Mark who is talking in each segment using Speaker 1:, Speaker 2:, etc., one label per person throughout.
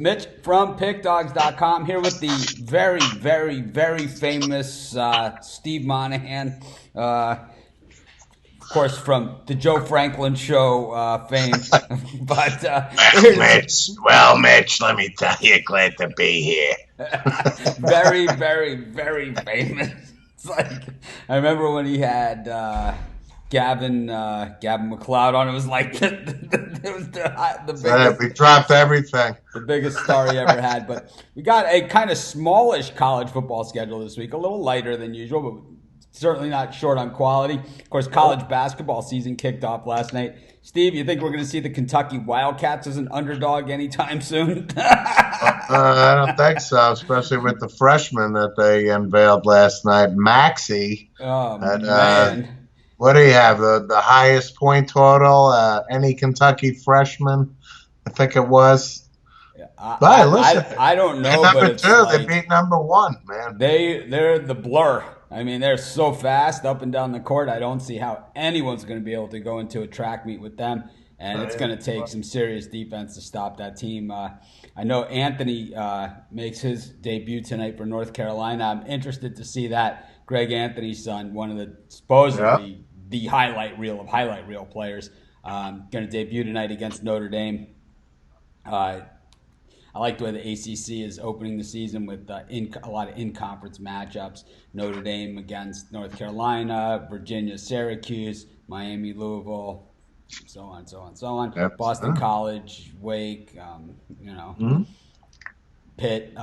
Speaker 1: Mitch from PickDogs.com here with the very, very, very famous Steve Monahan. Of course, from the Joe Franklin Show fame. But
Speaker 2: Mitch, let me tell you, glad to be here.
Speaker 1: very, very, very famous. It's like I remember when he had Gavin McLeod on. It was like it was the biggest.
Speaker 2: We dropped everything.
Speaker 1: The biggest star he ever had. But we got a kind of smallish college football schedule this week, a little lighter than usual, but certainly not short on quality. Of course, college basketball season kicked off last night. Steve, you think we're going to see the Kentucky Wildcats as an underdog anytime soon?
Speaker 2: I don't think so, especially with the freshman that they unveiled last night, Maxey.
Speaker 1: Oh, man.
Speaker 2: What do you have? The highest point total? Any Kentucky freshman? I think it was.
Speaker 1: I don't know.
Speaker 2: Number two, they beat number one, man.
Speaker 1: They're the blur. I mean, they're so fast up and down the court. I don't see how anyone's going to be able to go into a track meet with them. And it's going to take some serious defense to stop that team. I know Anthony makes his debut tonight for North Carolina. I'm interested to see that. Greg Anthony's son, one of the supposedly the highlight reel of highlight reel players, going to debut tonight against Notre Dame. I like the way the ACC is opening the season with a lot of in-conference matchups. Notre Dame against North Carolina, Virginia, Syracuse, Miami, Louisville, so on, so on, so on. Yep. Boston College, Wake, Pitt,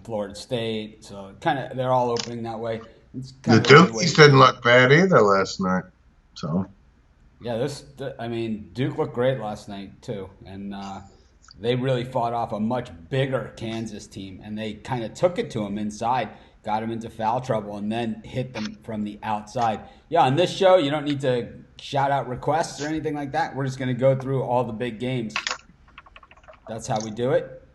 Speaker 1: Florida State. So kind of they're all opening that way.
Speaker 2: The Dukies didn't look bad either last night. So
Speaker 1: yeah, Duke looked great last night too, and they really fought off a much bigger Kansas team, and they kind of took it to them inside, got them into foul trouble, and then hit them from the outside. Yeah, on this show, you don't need to shout out requests or anything like that. We're just going to go through all the big games. That's how we do it.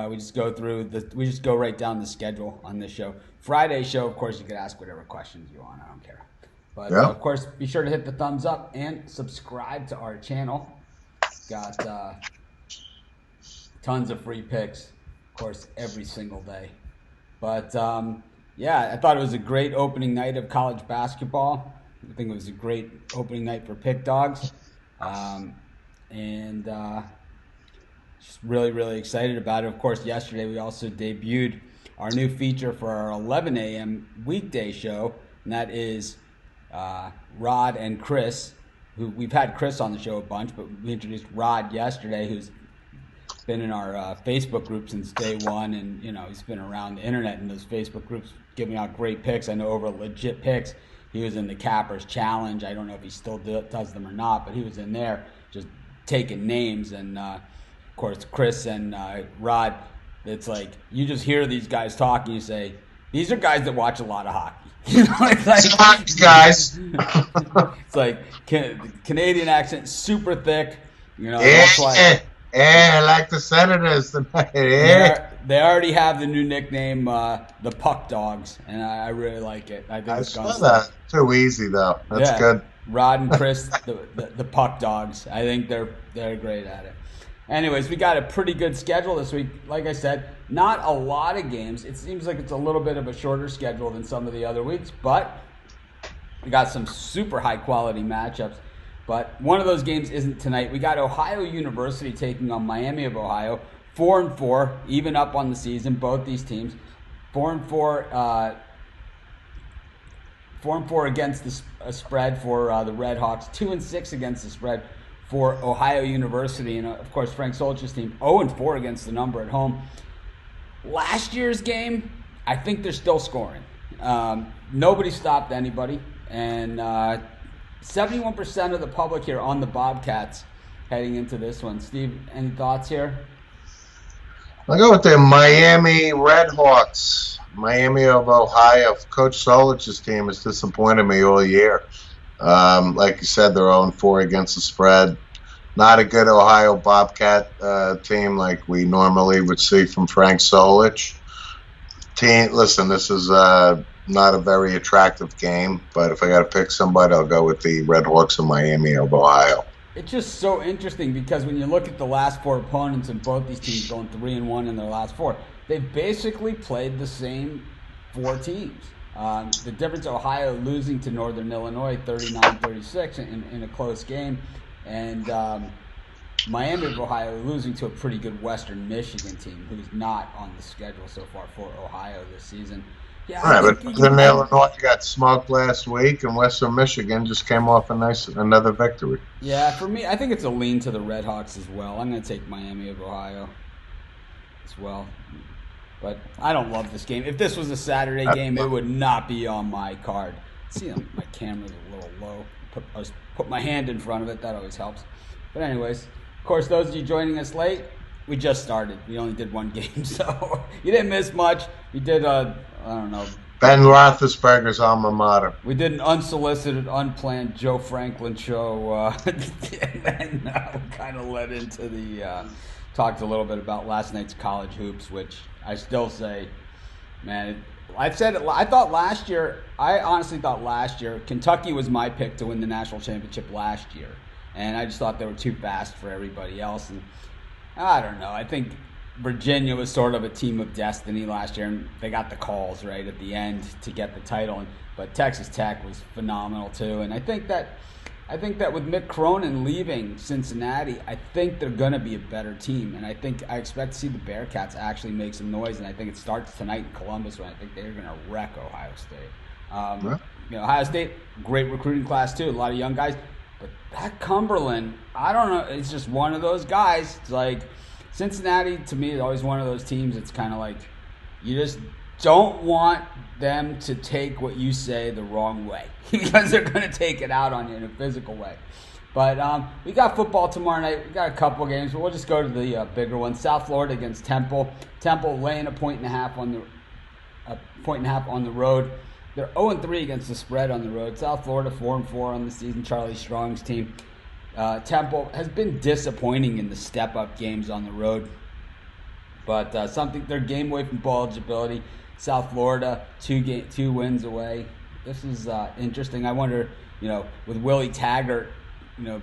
Speaker 1: We just go right down the schedule on this show. Friday show, of course, you can ask whatever questions you want. I don't care. But, of course, be sure to hit the thumbs up and subscribe to our channel. Got tons of free picks, of course, every single day. But, I thought it was a great opening night of college basketball. I think it was a great opening night for Pick Dogs. Just really, really excited about it. Of course, yesterday we also debuted our new feature for our 11 a.m. weekday show, and that is Rod and Chris, who we've had Chris on the show a bunch, but we introduced Rod yesterday, who's been in our Facebook group since day one, and he's been around the internet in those Facebook groups giving out great picks. I know over Legit Picks, he was in the Cappers Challenge. I don't know if he still does them or not, but he was in there just taking names. And of course, Chris and Rod, it's like you just hear these guys talking. You say, these are guys that watch a lot of hockey.
Speaker 2: It's like guys.
Speaker 1: It's like Canadian accent, super thick.
Speaker 2: I like the Senators tonight.
Speaker 1: They already have the new nickname, the Puck Dogs, and I really like it. I think it's
Speaker 2: that. Too easy though. That's good.
Speaker 1: Rod and Chris, the Puck Dogs. I think they're great at it. Anyways, we got a pretty good schedule this week. Like I said, not a lot of games. It seems like it's a little bit of a shorter schedule than some of the other weeks, but we got some super high quality matchups. But one of those games isn't tonight. We got Ohio University taking on Miami of Ohio, 4-4, even up on the season. Both these teams, 4-4, 4-4 against the spread for the Red Hawks, 2-6 against the spread for Ohio University, and of course Frank Solich's team 0-4 against the number at home. Last year's game, I think they're still scoring. Nobody stopped anybody, and 71% of the public here on the Bobcats heading into this one. Steve, any thoughts here?
Speaker 2: I'll go with the Miami Redhawks. Miami of Ohio. Coach Solich's team has disappointed me all year. Like you said, they're 0-4 against the spread. Not a good Ohio Bobcat team like we normally would see from Frank Solich. Listen, this is not a very attractive game, but if I got to pick somebody, I'll go with the Redhawks of Miami of Ohio.
Speaker 1: It's just so interesting because when you look at the last four opponents and both these teams going 3-1 in their last four, they've basically played the same four teams. The difference, Ohio losing to Northern Illinois 39-36 in a close game, and Miami of Ohio losing to a pretty good Western Michigan team who's not on the schedule so far for Ohio this season. Yeah,
Speaker 2: all right, but Northern Illinois got smoked last week, and Western Michigan just came off another victory.
Speaker 1: Yeah, for me, I think it's a lean to the Redhawks as well. I'm going to take Miami of Ohio as well. But I don't love this game. If this was a Saturday game, it would not be on my card. See, my camera's a little low. Put my hand in front of it. That always helps. But anyways, of course, those of you joining us late, we just started. We only did one game, so you didn't miss much. We did, I don't know.
Speaker 2: Ben Roethlisberger's alma mater.
Speaker 1: We did an unsolicited, unplanned Joe Franklin show, and then we kind of led into talked a little bit about last night's college hoops, which I still say, man, I honestly thought last year, Kentucky was my pick to win the national championship last year. And I just thought they were too fast for everybody else. And I don't know. I think Virginia was sort of a team of destiny last year, and they got the calls right at the end to get the title. But Texas Tech was phenomenal too. And I think that with Mick Cronin leaving Cincinnati, I think they're going to be a better team. And I expect to see the Bearcats actually make some noise. And I think it starts tonight in Columbus when I think they're going to wreck Ohio State. Ohio State, great recruiting class too. A lot of young guys. But that Cumberland, I don't know. It's just one of those guys. It's like Cincinnati, to me, is always one of those teams. It's kind of like you just don't want them to take what you say the wrong way because they're going to take it out on you in a physical way. But we got football tomorrow night. We got a couple games, but we'll just go to the bigger one. South Florida against Temple. Temple laying a point and a half on the road. They're 0-3 against the spread on the road. South Florida 4-4 on the season. Charlie Strong's team. Temple has been disappointing in the step-up games on the road, but their game away from bowl eligibility. South Florida 2 wins away. This is interesting. I wonder, with Willie Taggart,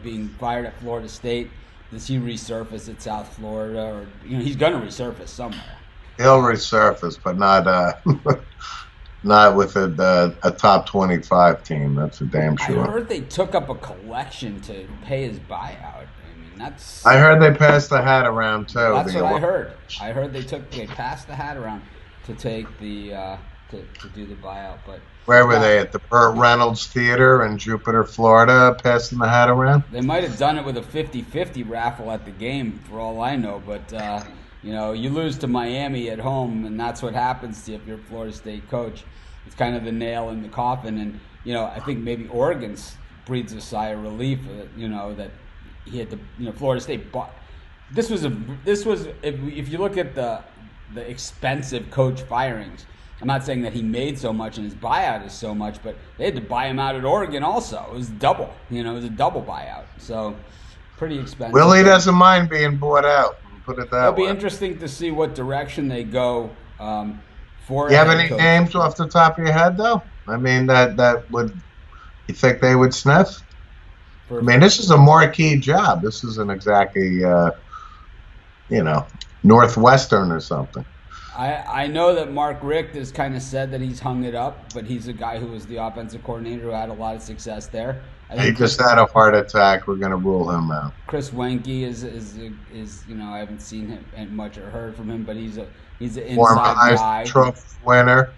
Speaker 1: being fired at Florida State, does he resurface at South Florida, or he's going to resurface somewhere?
Speaker 2: He'll resurface, but not. Not with a top 25 team. That's a damn sure.
Speaker 1: I heard they took up a collection to pay his buyout.
Speaker 2: I heard they passed the hat around too.
Speaker 1: That's what I heard. I heard they passed the hat around to take the to do the buyout. But
Speaker 2: where were they, at the Burt Reynolds Theater in Jupiter, Florida, passing the hat around?
Speaker 1: They might have done it with a 50-50 raffle at the game, for all I know. But you lose to Miami at home, and that's what happens to you if you're a Florida State coach. It's kind of the nail in the coffin, and I think maybe Oregon breathes a sigh of relief. That he had to, Florida State. This was if you look at the expensive coach firings. I'm not saying that he made so much and his buyout is so much, but they had to buy him out at Oregon also. It was double. It was a double buyout. So pretty expensive.
Speaker 2: Willie doesn't mind being bought out. Put it that way.
Speaker 1: It'll be interesting to see what direction they go. For
Speaker 2: you have any names off the top of your head, though? I mean, that would you think they would sniff? This is a marquee job. This isn't exactly, Northwestern or something.
Speaker 1: I know that Mark Richt has kind of said that he's hung it up, but he's a guy who was the offensive coordinator who had a lot of success there.
Speaker 2: He just had a heart attack. We're going to rule him out.
Speaker 1: Chris Wenke is I haven't seen him much or heard from him, but he's an inside
Speaker 2: former
Speaker 1: guy.
Speaker 2: Trophy winner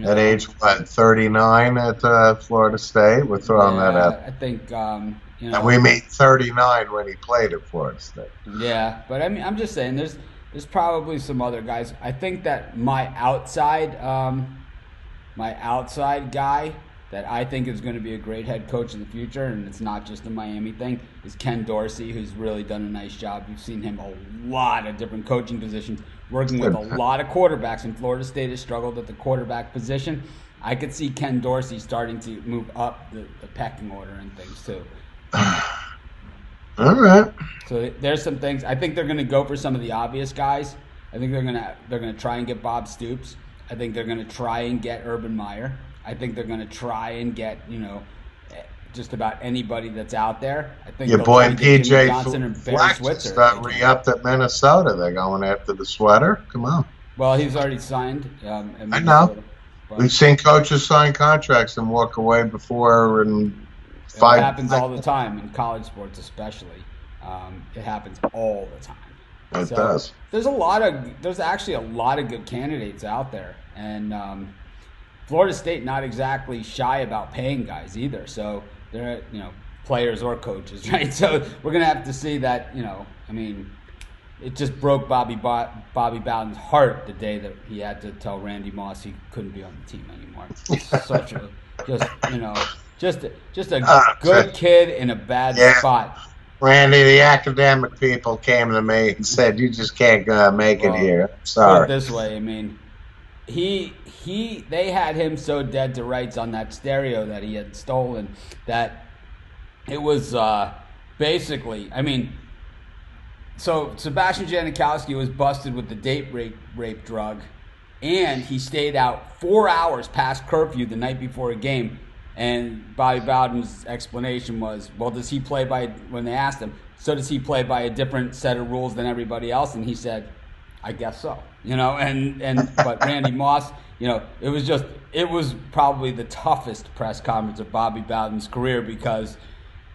Speaker 2: at age 39 at Florida State. We're throwing that out.
Speaker 1: I think
Speaker 2: and we made 39 when he played at Florida State.
Speaker 1: Yeah, but I'm just saying there's probably some other guys. I think that my outside guy that I think is going to be a great head coach in the future, and it's not just a Miami thing, is Ken Dorsey, who's really done a nice job. You've seen him a lot of different coaching positions, working with a lot of quarterbacks, and Florida State has struggled at the quarterback position. I could see Ken Dorsey starting to move up the pecking order and things too.
Speaker 2: All right.
Speaker 1: So there's some things. I think they're going to go for some of the obvious guys. I think they're going to try and get Bob Stoops. I think they're going to try and get Urban Meyer. I think they're going to try and get just about anybody that's out there. I think
Speaker 2: Your
Speaker 1: they'll
Speaker 2: boy
Speaker 1: trade Jimmy
Speaker 2: PJ
Speaker 1: Johnson and Barry
Speaker 2: Flex
Speaker 1: Switzer.
Speaker 2: just re-upped at Minnesota. They're going after the sweater. Come on.
Speaker 1: Well, he's already signed.
Speaker 2: I know.
Speaker 1: But
Speaker 2: We've seen coaches sign contracts and walk away before, and
Speaker 1: it happens all the time in college sports, especially. It happens all the time.
Speaker 2: It does.
Speaker 1: There's actually a lot of good candidates out there, and Florida State not exactly shy about paying guys either. So they're players or coaches, right? So we're gonna have to see that. I mean, it just broke Bobby Bowden's heart the day that he had to tell Randy Moss he couldn't be on the team anymore. Such a just a good kid in a bad spot.
Speaker 2: Randy, the academic people came to me and said, "You just can't make it here." Sorry.
Speaker 1: Put it this way, I mean, they had him so dead to rights on that stereo that he had stolen that it was basically, I mean, so Sebastian Janikowski was busted with the date rape drug, and he stayed out 4 hours past curfew the night before a game. And Bobby Bowden's explanation was, well, does he play by, when they asked him, so does he play by a different set of rules than everybody else? And he said, I guess so. But Randy Moss, it was probably the toughest press conference of Bobby Bowden's career because,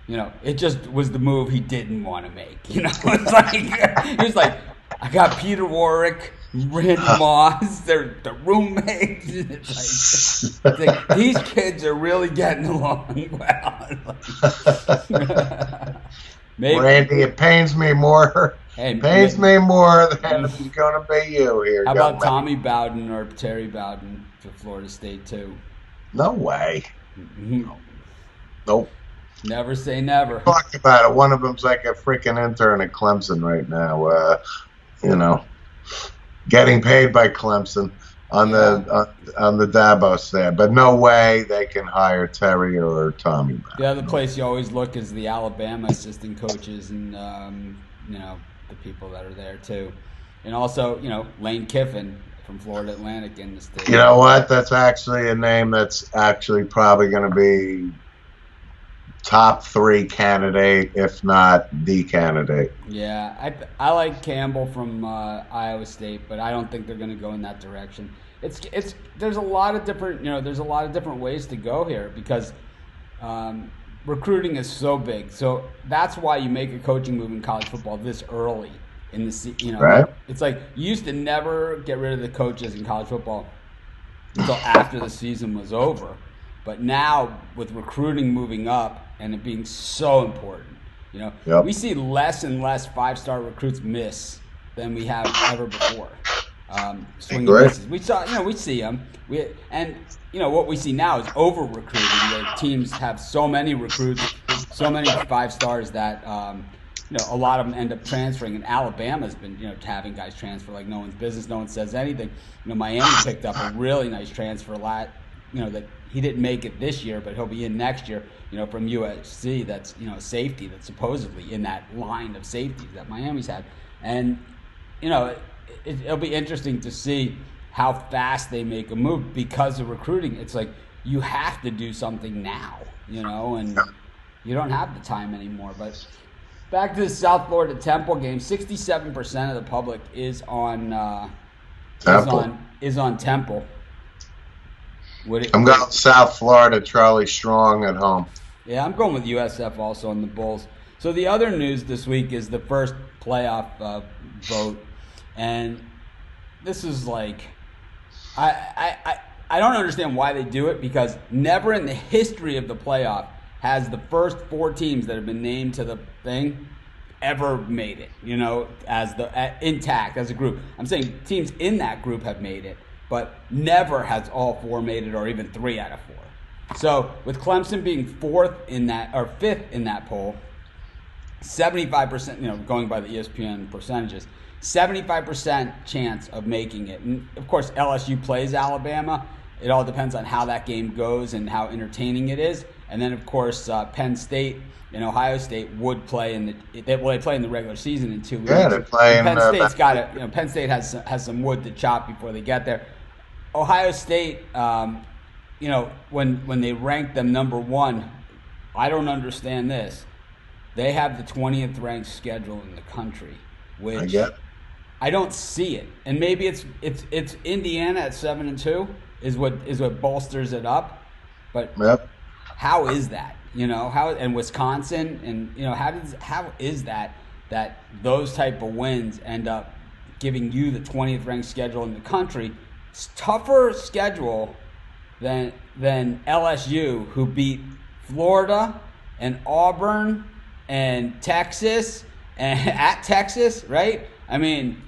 Speaker 1: it just was the move he didn't want to make. It's like, he was like, I got Peter Warwick, Randy Moss, they're the roommates. It's like, these kids are really getting along well. Maybe.
Speaker 2: Randy, it pains me more. Me more than it's going to be you here.
Speaker 1: How about Tommy Bowden or Terry Bowden for Florida State too?
Speaker 2: No way.
Speaker 1: Mm-hmm.
Speaker 2: Nope.
Speaker 1: Never say never.
Speaker 2: Talk about it. One of them's like a freaking intern at Clemson right now. Getting paid by Clemson on the Davos there, but no way they can hire Terry or Tommy.
Speaker 1: The other place you always look is the Alabama assistant coaches and the people that are there too, and also Lane Kiffin from Florida Atlantic in the state.
Speaker 2: You know what? That's actually a name that's actually probably going to be top 3 candidate, if not the candidate.
Speaker 1: Yeah, I like Campbell from Iowa State, but I don't think they're going to go in that direction. There's a lot of different ways to go here because recruiting is so big. So that's why you make a coaching move in college football this early in the
Speaker 2: right.
Speaker 1: It's like you used to never get rid of the coaches in college football until after the season was over. But now with recruiting moving up and it being so important, we see less and less 5-star recruits miss than we have ever before. Swinging misses. We see them. What we see now is over recruiting. The teams have so many recruits, so many 5-stars that a lot of them end up transferring. And Alabama's been having guys transfer like no one's business. No one says anything. Miami picked up a really nice transfer that he didn't make it this year, but he'll be in next year, from USC. That's, safety that's supposedly in that line of safeties that Miami's had. And, it'll be interesting to see how fast they make a move because of recruiting. It's like you have to do something now, and you don't have the time anymore. But back to the South Florida Temple game, 67% of the public is on Temple. I'm
Speaker 2: going South Florida, Charlie Strong at home.
Speaker 1: Yeah, I'm going with USF also on the Bulls. So the other news this week is the first playoff vote. And this is like, I don't understand why they do it because never in the history of the playoff has the first 4 teams that have been named to the thing ever made it, as intact as a group. I'm saying teams in that group have made it, but never has all 4 made it, or even 3 out of 4. So with Clemson being 4th in that, or 5th in that poll, 75%, going by the ESPN percentages, 75% chance of making it. And of course, LSU plays Alabama. It all depends on how that game goes and how entertaining it is. And then, of course, Penn State and Ohio State would play they play in the regular season in 2 weeks.
Speaker 2: Yeah, they're playing.
Speaker 1: Penn State's got it. Penn State has some wood to chop before they get there. Ohio State, when they ranked them number 1 I don't understand this. They have the 20th ranked schedule in the country,
Speaker 2: I
Speaker 1: which
Speaker 2: get.
Speaker 1: I don't see it. And maybe it's Indiana at 7-2 is what bolsters it up. But
Speaker 2: Yep.
Speaker 1: how is that? And Wisconsin, and how is that those type of wins end up giving you the 20th ranked schedule in the country? It's tougher schedule than LSU, who beat Florida and Auburn and Texas and at Texas, right? I mean,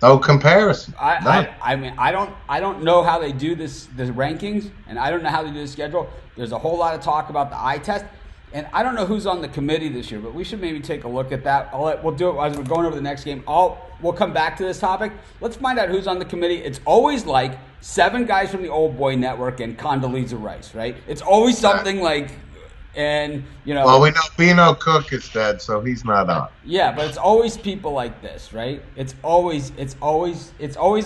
Speaker 2: No comparison. No.
Speaker 1: I mean, I don't know how they do the rankings, and I don't know how they do the schedule. There's a whole lot of talk about the eye test, and I don't know who's on the committee this year, but we should maybe take a look at that. We'll do it as we're going over the next game. We'll come back to this topic. Let's find out who's on the committee. It's always like 7 guys from the Old Boy Network and Condoleezza Rice, right? It's always something like, and
Speaker 2: Well, we know Bino Cook is dead, so he's not on.
Speaker 1: yeah, but it's always people like this, right? It's always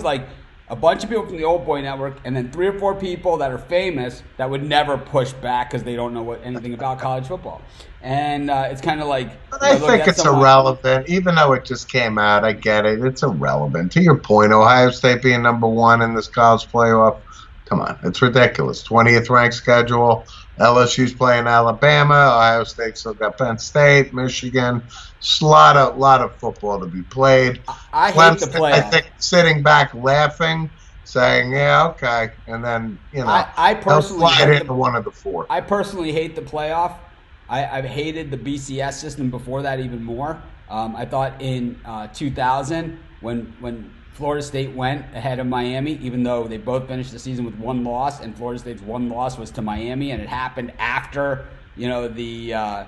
Speaker 1: like a bunch of people from the Old Boy Network, and then 3 or 4 people that are famous that would never push back because they don't know anything about college football. And it's kind of like,
Speaker 2: But I think it's irrelevant, even though it just came out. I get it; it's irrelevant. To your point, Ohio State being number 1 in this college playoff. Come on, it's ridiculous. 20th ranked schedule. LSU's playing Alabama. Ohio State still got Penn State, Michigan. Just a lot of football to be played.
Speaker 1: I hate the playoff.
Speaker 2: I think sitting back laughing, saying, "Yeah, okay," and then
Speaker 1: I personally
Speaker 2: slide into one of the 4.
Speaker 1: I personally hate the playoff. I've hated the BCS system before that even more. I thought in 2000 when Florida State went ahead of Miami, even though they both finished the season with 1 loss, and Florida State's 1 loss was to Miami, and it happened after the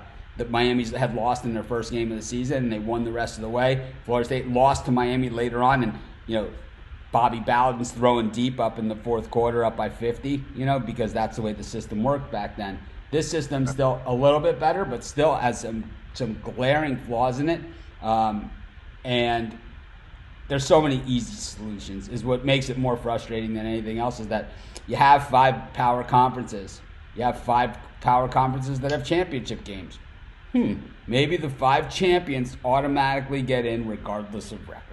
Speaker 1: Miami's had lost in their first game of the season, and they won the rest of the way. Florida State lost to Miami later on, and Bobby Bowden's throwing deep up in the 4th quarter, up by 50, because that's the way the system worked back then. This system's still a little bit better, but still has some glaring flaws in it, and there's so many easy solutions. Is what makes it more frustrating than anything else, is that you have 5 power conferences. You have 5 power conferences that have championship games. Maybe the 5 champions automatically get in regardless of record.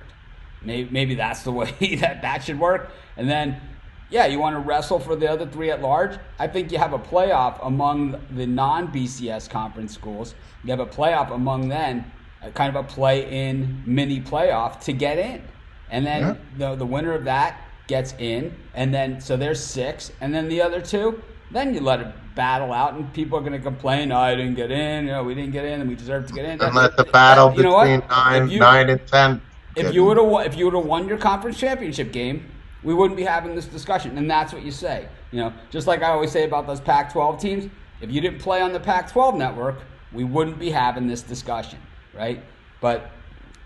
Speaker 1: Maybe that's the way that should work. And then, yeah, you want to wrestle for the other 3 at large. I think you have a playoff among the non-BCS conference schools. You have a playoff among them, kind of a play-in mini playoff to get in, and then the winner of that gets in, and then so there's 6, and then the other 2, then you let it battle out, and people are going to complain, I didn't get in, we didn't get in, and we deserve to get in.
Speaker 2: And let the battle between 9 and 10.
Speaker 1: If you would have won your conference championship game, we wouldn't be having this discussion, and that's what you say. Just like I always say about those Pac-12 teams, if you didn't play on the Pac-12 network, we wouldn't be having this discussion. Right, but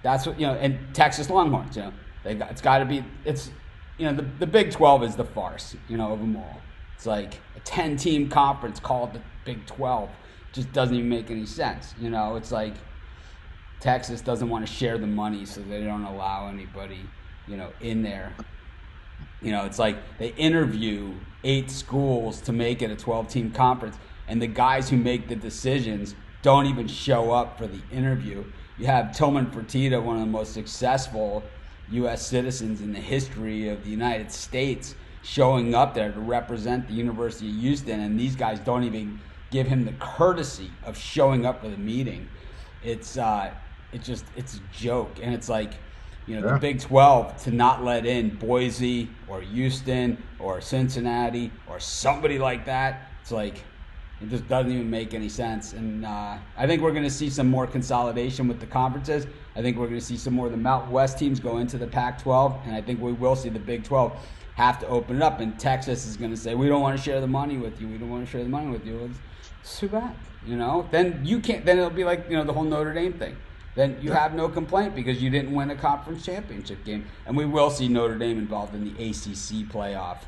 Speaker 1: that's what and Texas Longhorns. It's got to be. It's the Big 12 is the farce. Of them all. It's like a 10-team conference called the Big 12. Just doesn't even make any sense. It's like Texas doesn't want to share the money, so they don't allow anybody in there. It's like they interview 8 schools to make it a 12-team conference, and the guys who make the decisions don't even show up for the interview. You have Tillman Fertitta, one of the most successful U.S. citizens in the history of the United States, showing up there to represent the University of Houston, and these guys don't even give him the courtesy of showing up for the meeting. It's a joke, and it's like the Big 12 to not let in Boise or Houston or Cincinnati or somebody like that. It's like, it just doesn't even make any sense. And I think we're going to see some more consolidation with the conferences. I think we're going to see some more of the Mountain West teams go into the Pac-12. And I think we will see the Big 12 have to open it up. And Texas is going to say, we don't want to share the money with you. We don't want to share the money with you. It's too bad. Then you can't. Then it'll be like, the whole Notre Dame thing. Then you have no complaint because you didn't win a conference championship game. And we will see Notre Dame involved in the ACC playoff,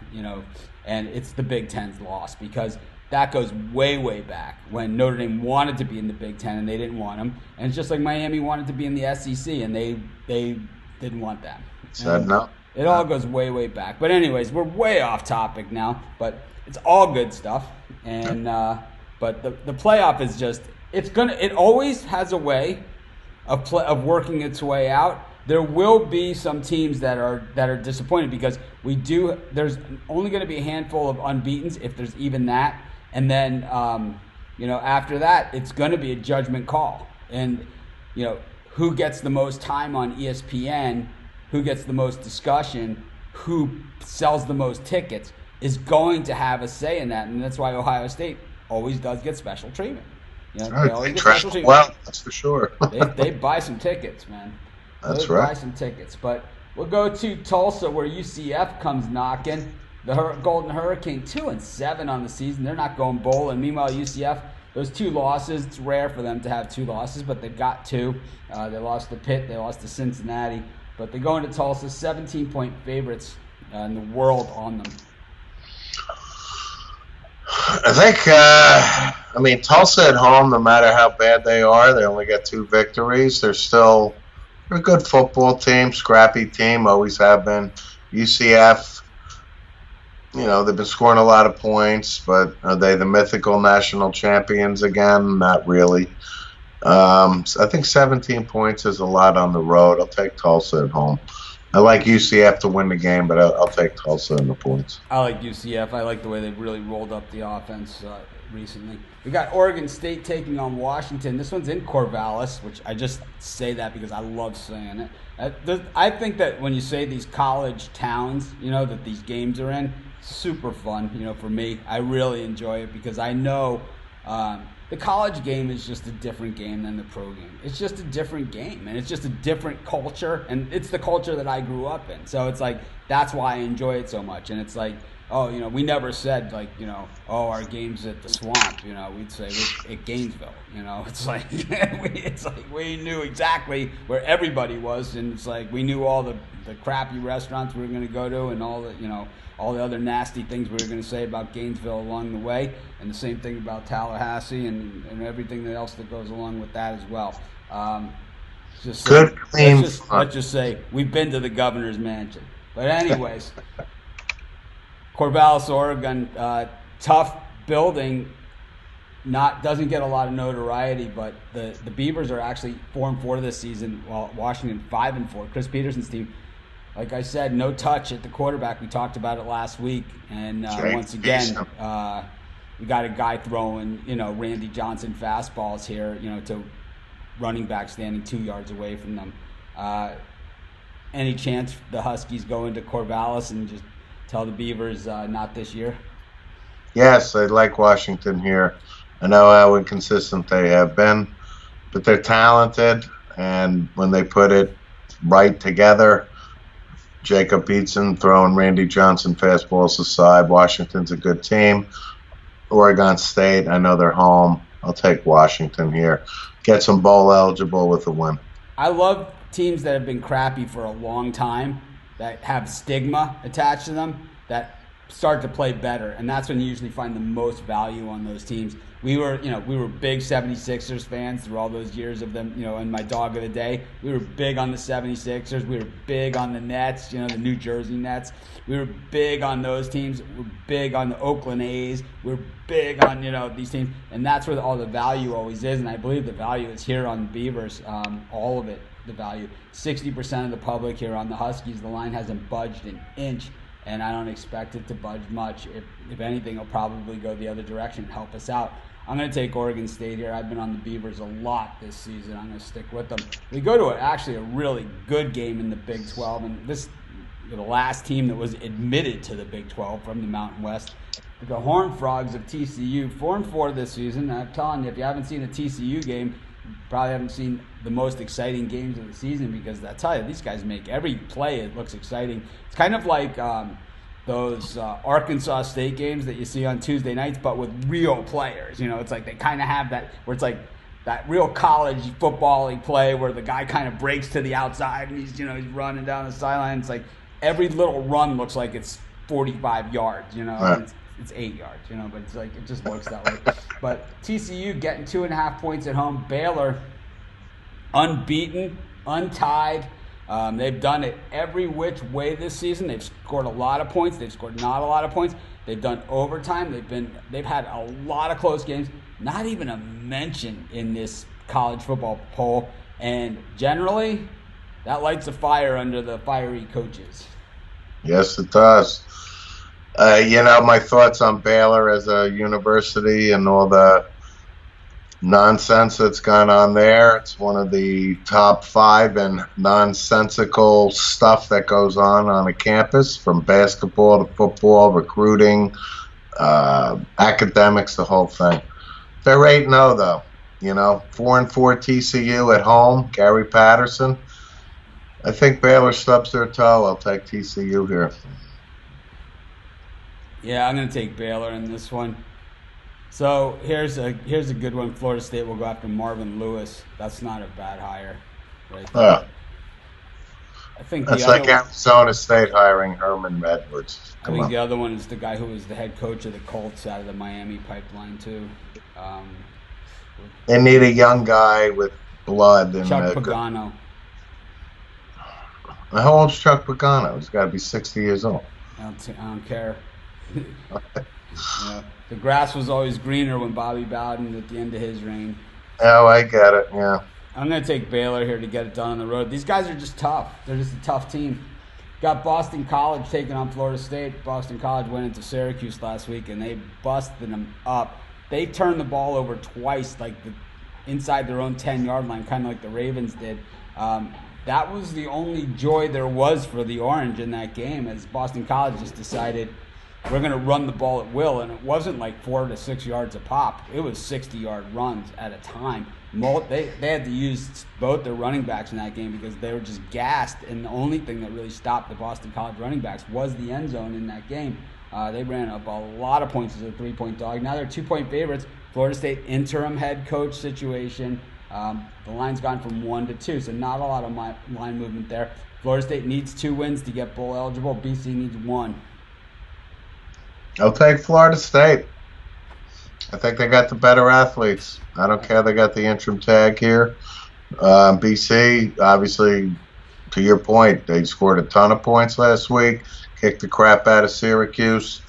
Speaker 1: and it's the Big Ten's loss because that goes way, way back when Notre Dame wanted to be in the Big Ten and they didn't want them. And it's just like Miami wanted to be in the SEC and they didn't want that.
Speaker 2: Said no.
Speaker 1: It all goes way, way back. But anyways, we're way off topic now, but it's all good stuff. And but But the playoff is just it always has a way of working its way out. There will be some teams that are disappointed because there's only going to be a handful of unbeatens, if there's even that, and then after that it's going to be a judgment call, and who gets the most time on ESPN, who gets the most discussion, who sells the most tickets is going to have a say in that, and that's why Ohio State always does get special treatment. They always get special treatment.
Speaker 2: Well, that's for sure.
Speaker 1: they buy some tickets, man.
Speaker 2: That's right.
Speaker 1: Buy some tickets. But we'll go to Tulsa, where UCF comes knocking. The Golden Hurricane 2-7 on the season. They're not going bowling. Meanwhile, UCF, those 2 losses. It's rare for them to have 2 losses, but they've got 2. They lost to Pitt. They lost to Cincinnati. But they go into Tulsa, 17-point favorites in the world on them.
Speaker 2: I think, Tulsa at home, no matter how bad they are, they only get 2 victories. They're a good football team, scrappy team, always have been. UCF, they've been scoring a lot of points, but are they the mythical national champions again? Not really. I think 17 points is a lot on the road. I'll take Tulsa at home. I like UCF to win the game, but I'll take Tulsa in the points.
Speaker 1: I like UCF. I like the way they've really rolled up the offense recently. We got Oregon State taking on Washington. This one's in Corvallis, which I just say that because I love saying it. I think that when you say these college towns, that these games are in, super fun, for me. I really enjoy it because I know the college game is just a different game than the pro game. It's just a different game, and it's just a different culture, and it's the culture that I grew up in. So it's like, that's why I enjoy it so much. And it's like, we never said our game's at the Swamp. We'd say we're at Gainesville. It's like we knew exactly where everybody was, and it's like we knew all the crappy restaurants we were going to go to, and all the other nasty things we were going to say about Gainesville along the way, and the same thing about Tallahassee and everything else that goes along with that as well. Let's just say we've been to the governor's mansion. But anyways, Corvallis, Oregon, tough building, doesn't get a lot of notoriety, but the Beavers are actually 4-4 this season, while Washington 5-4. Chris Peterson's team, like I said, no touch at the quarterback. We talked about it last week, and once again, we got a guy throwing Randy Johnson fastballs here, to running back standing 2 yards away from them. Any chance the Huskies go into Corvallis and just tell the Beavers not this year?
Speaker 2: Yes, I like Washington here. I know how inconsistent they have been, but they're talented, and when they put it right together, Jacob Eason throwing Randy Johnson fastballs aside, Washington's a good team. Oregon State, I know they're home. I'll take Washington here. Get some bowl eligible with a win.
Speaker 1: I love teams that have been crappy for a long time, that have stigma attached to them, that start to play better, and that's when you usually find the most value on those teams. We were big 76ers fans through all those years of them, in my dog of the day. We were big on the 76ers. We were big on the Nets, the New Jersey Nets. We were big on those teams. We were big on the Oakland A's. We were big on, these teams. And that's where all the value always is, and I believe the value is here on the Beavers, all of it, the value. 60% of the public here on the Huskies, the line hasn't budged an inch, and I don't expect it to budge much. If anything, it'll probably go the other direction and help us out. I'm going to take Oregon State here. I've been on the Beavers a lot this season. I'm going to stick with them. We go to a really good game in the Big 12, and this the last team that was admitted to the Big 12 from the Mountain West. The Horned Frogs of TCU, 4-4 this season. I'm telling you, if you haven't seen a TCU game, you probably haven't seen the most exciting games of the season, because I tell you, these guys make every play, it looks exciting. It's kind of like those Arkansas State games that you see on Tuesday nights, but with real players. It's like they kind of have that, where it's like that real college football play where the guy kind of breaks to the outside and he's running down the sideline. It's like every little run looks like it's 45 yards,
Speaker 2: Right.
Speaker 1: It's 8 yards, but it's like, it just looks that way. But TCU getting 2.5 points at home. Baylor, unbeaten, untied. They've done it every which way this season. They've scored a lot of points. They've scored not a lot of points. They've done overtime. They've had a lot of close games. not even a mention in this college football poll. And generally, that lights a fire under the fiery coaches.
Speaker 2: Yes, it does. My thoughts on Baylor as a university and all the nonsense that's gone on there. It's one of the top 5 and nonsensical stuff that goes on a campus, from basketball to football, recruiting, academics, the whole thing. They're 8-0 though. 4-4 TCU at home. Gary Patterson. I think Baylor stubs their toe. I'll take TCU here.
Speaker 1: Yeah, I'm going to take Baylor in this one. So here's a good one. Florida State will go after Marvin Lewis. That's not a bad hire, right there. I think
Speaker 2: that's like Arizona State hiring Herman Edwards.
Speaker 1: I think the other one is the guy who was the head coach of the Colts out of the Miami pipeline too.
Speaker 2: They need a young guy with blood.
Speaker 1: Chuck Pagano.
Speaker 2: How old's Chuck Pagano? He's got to be 60 years old.
Speaker 1: I don't care. The grass was always greener when Bobby Bowden at the end of his reign.
Speaker 2: Oh, I get it, yeah.
Speaker 1: I'm going to take Baylor here to get it done on the road. These guys are just tough. They're just a tough team. Got Boston College taking on Florida State. Boston College went into Syracuse last week, and they busted them up. They turned the ball over twice, inside their own 10-yard line, kind of like the Ravens did. That was the only joy there was for the Orange in that game, as Boston College just decided, we're going to run the ball at will, and it wasn't like 4 to 6 yards a pop. It was 60-yard runs at a time. They had to use both their running backs in that game because they were just gassed, and the only thing that really stopped the Boston College running backs was the end zone in that game. They ran up a lot of points as a 3-point dog. Now they're 2-point favorites. Florida State interim head coach situation. The line's gone from 1 to 2, so not a lot of line movement there. Florida State needs 2 wins to get bowl eligible. BC needs 1.
Speaker 2: I'll take Florida State. I think they got the better athletes. I don't care. They got the interim tag here. BC, obviously, to your point, they scored a ton of points last week, kicked the crap out of Syracuse.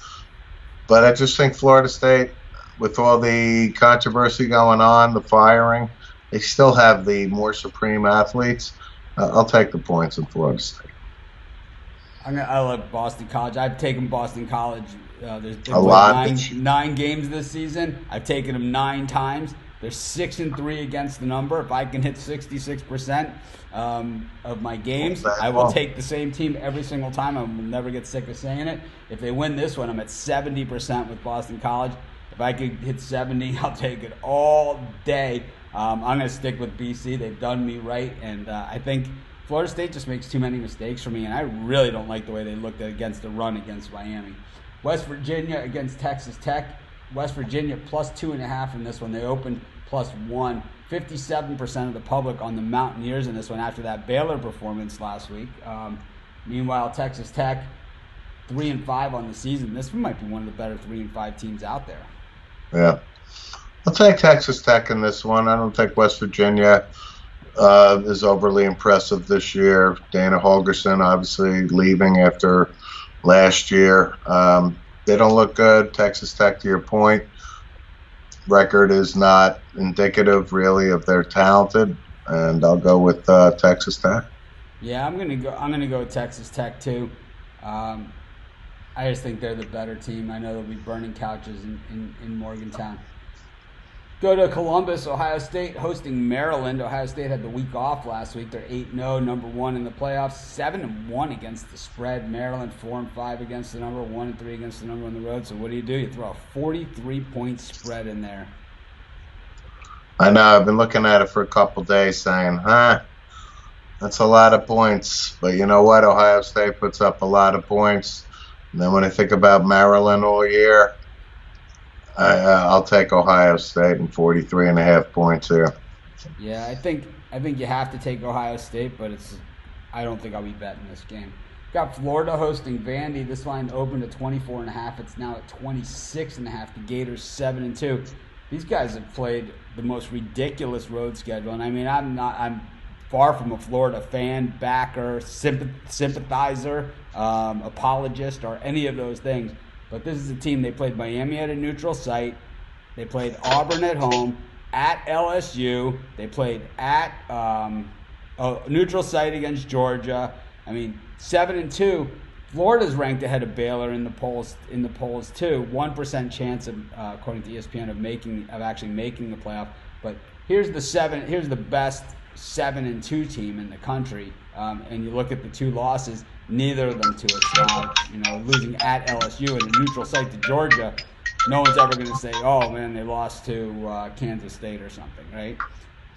Speaker 2: But I just think Florida State, with all the controversy going on, the firing, they still have the more supreme athletes. I'll take the points in Florida State.
Speaker 1: I love Boston College. I've taken Boston College. There's
Speaker 2: a lot.
Speaker 1: 9 games this season. I've taken them 9 times. They're 6-3 against the number. If I can hit 66% of my games, I will take the same team every single time. I will never get sick of saying it. If they win this one, I'm at 70% with Boston College. If I could hit 70, I'll take it all day. I'm going to stick with BC. They've done me right, and I think Florida State just makes too many mistakes for me, and I really don't like the way they looked against the run against Miami. West Virginia against Texas Tech. West Virginia plus 2.5 in this one. They opened plus 1. 57% of the public on the Mountaineers in this one after that Baylor performance last week. Meanwhile, Texas Tech 3-5 on the season. This one might be one of the better 3-5 teams out there.
Speaker 2: Yeah. I'll take Texas Tech in this one. I don't think West Virginia is overly impressive this year. Dana Holgerson obviously leaving after last year. They don't look good. Texas Tech, to your point, record is not indicative really of their talented, and I'll go with Texas Tech.
Speaker 1: Yeah, I'm gonna go with Texas Tech too. I just think they're the better team. I know they'll be burning couches in Morgantown. Go to Columbus, Ohio State, hosting Maryland. Ohio State had the week off last week. They're 8-0, number 1 in the playoffs, 7-1 against the spread. Maryland 4-5 against the number, 1-3 against the number on the road. So what do? You throw a 43-point spread in there.
Speaker 2: I know. I've been looking at it for a couple days, saying, that's a lot of points. But you know what? Ohio State puts up a lot of points. And then when I think about Maryland all year, I'll take Ohio State and 43.5 points here.
Speaker 1: Yeah, I think you have to take Ohio State, but I don't think I'll be betting this game. Got Florida hosting Vandy. This line opened at 24.5. It's now at 26.5. The Gators 7-2. These guys have played the most ridiculous road schedule, and I mean I'm far from a Florida fan, backer, sympathizer, apologist, or any of those things. But this is a team, they played Miami at a neutral site. They played Auburn at home, at LSU. They played at a neutral site against Georgia. I mean, 7-2. Florida's ranked ahead of Baylor in the polls too. 1% chance of, according to ESPN, of actually making the playoff. But here's the best 7-2 team in the country. And you look at the two losses, neither of them to a losing at LSU in a neutral site to Georgia. No one's ever going to say, "Oh man, they lost to Kansas State or something," right?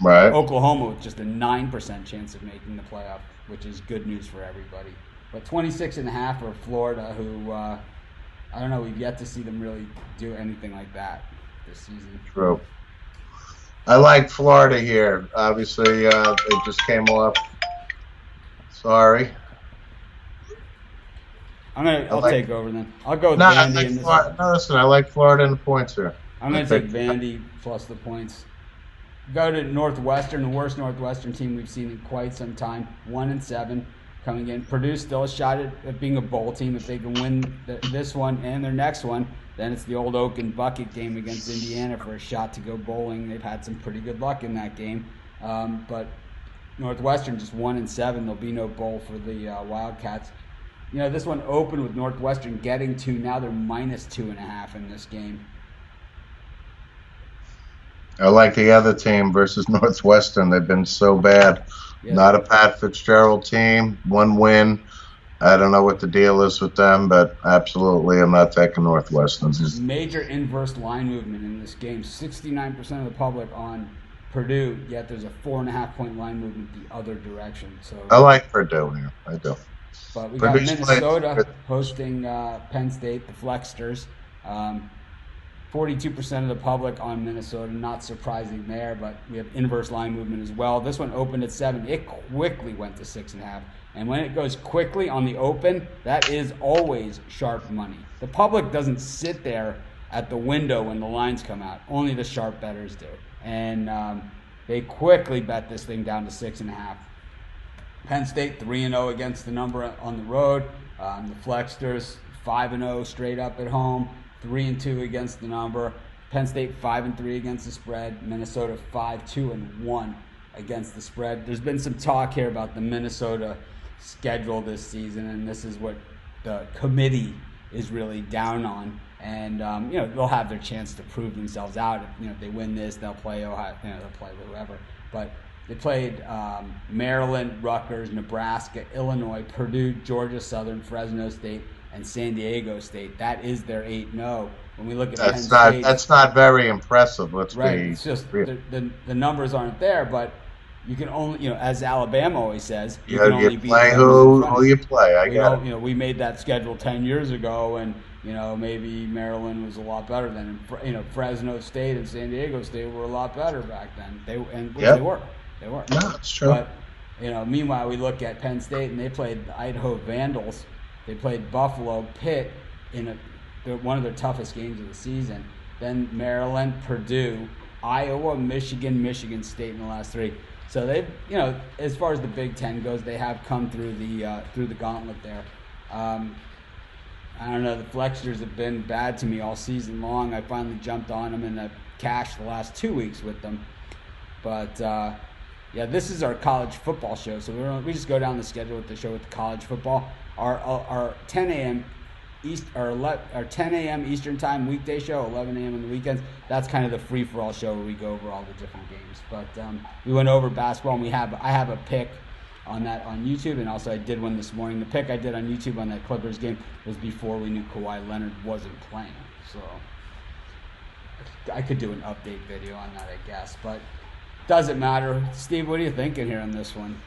Speaker 2: Right.
Speaker 1: Oklahoma with just a 9% chance of making the playoff, which is good news for everybody. But 26.5 for Florida, who I don't know. We've yet to see them really do anything like that this season.
Speaker 2: True. I like Florida here. Obviously, they just came off. Sorry.
Speaker 1: I'll take over then. I'll go with Vandy in this one.
Speaker 2: No, listen, I like Florida in the points here.
Speaker 1: I'm going to take Vandy plus the points. Go to Northwestern, the worst Northwestern team we've seen in quite some time. 1-7 coming in. Purdue still a shot at being a bowl team. If they can win this one and their next one, then it's the old Oak and Bucket game against Indiana for a shot to go bowling. They've had some pretty good luck in that game. But Northwestern just 1-7. There'll be no bowl for the Wildcats. This one opened with Northwestern getting 2. Now they're minus 2.5 in this game.
Speaker 2: I like the other team versus Northwestern. They've been so bad. Yeah. Not a Pat Fitzgerald team. 1 win. I don't know what the deal is with them, but absolutely I'm not taking Northwestern.
Speaker 1: Major inverse line movement in this game. 69% of the public on Purdue, yet there's a 4.5-point line movement the other direction. So
Speaker 2: I like Purdue here. I do.
Speaker 1: But we got Minnesota hosting Penn State, the Flexters. 42% of the public on Minnesota, not surprising there, but we have inverse line movement as well. This one opened at 7. It quickly went to 6.5. And when it goes quickly on the open, that is always sharp money. The public doesn't sit there at the window when the lines come out. Only the sharp bettors do. And they quickly bet this thing down to 6.5. Penn State 3-0 against the number on the road. The Flexters 5-0 straight up at home. 3-2 against the number. Penn State 5-3 against the spread. Minnesota 5-2-1 against the spread. There's been some talk here about the Minnesota schedule this season, and this is what the committee is really down on. And they'll have their chance to prove themselves out. If they win this, they'll play Ohio. They'll play whoever. But they played Maryland, Rutgers, Nebraska, Illinois, Purdue, Georgia Southern, Fresno State, and San Diego State. That is their 8-0. When we look at Penn State,
Speaker 2: that's not very impressive.
Speaker 1: It's just the numbers aren't there, but you can only, as Alabama always says, you can only beat
Speaker 2: who you play. I get it.
Speaker 1: We made that schedule 10 years ago, and maybe Maryland was a lot better then. Fresno State and San Diego State were a lot better back then. They were.
Speaker 2: No, it's true.
Speaker 1: But meanwhile, we look at Penn State, and they played the Idaho Vandals. They played Buffalo, Pitt in one of their toughest games of the season. Then Maryland, Purdue, Iowa, Michigan State in the last 3. So they've, as far as the Big Ten goes, they have come through the gauntlet there. I don't know. The Flexters have been bad to me all season long. I finally jumped on them and I've cashed the last 2 weeks with them. But this is our college football show. So we just go down the schedule with the show with the college football. Our 10 a.m. our 10 a.m. Eastern time weekday show, 11 a.m. on the weekends. That's kind of the free for all show where we go over all the different games. But we went over basketball, and I have a pick on that on YouTube, and also I did one this morning. The pick I did on YouTube on that Clippers game was before we knew Kawhi Leonard wasn't playing, so I could do an update video on that, I guess. But doesn't matter. Steve, what are you thinking here on this one?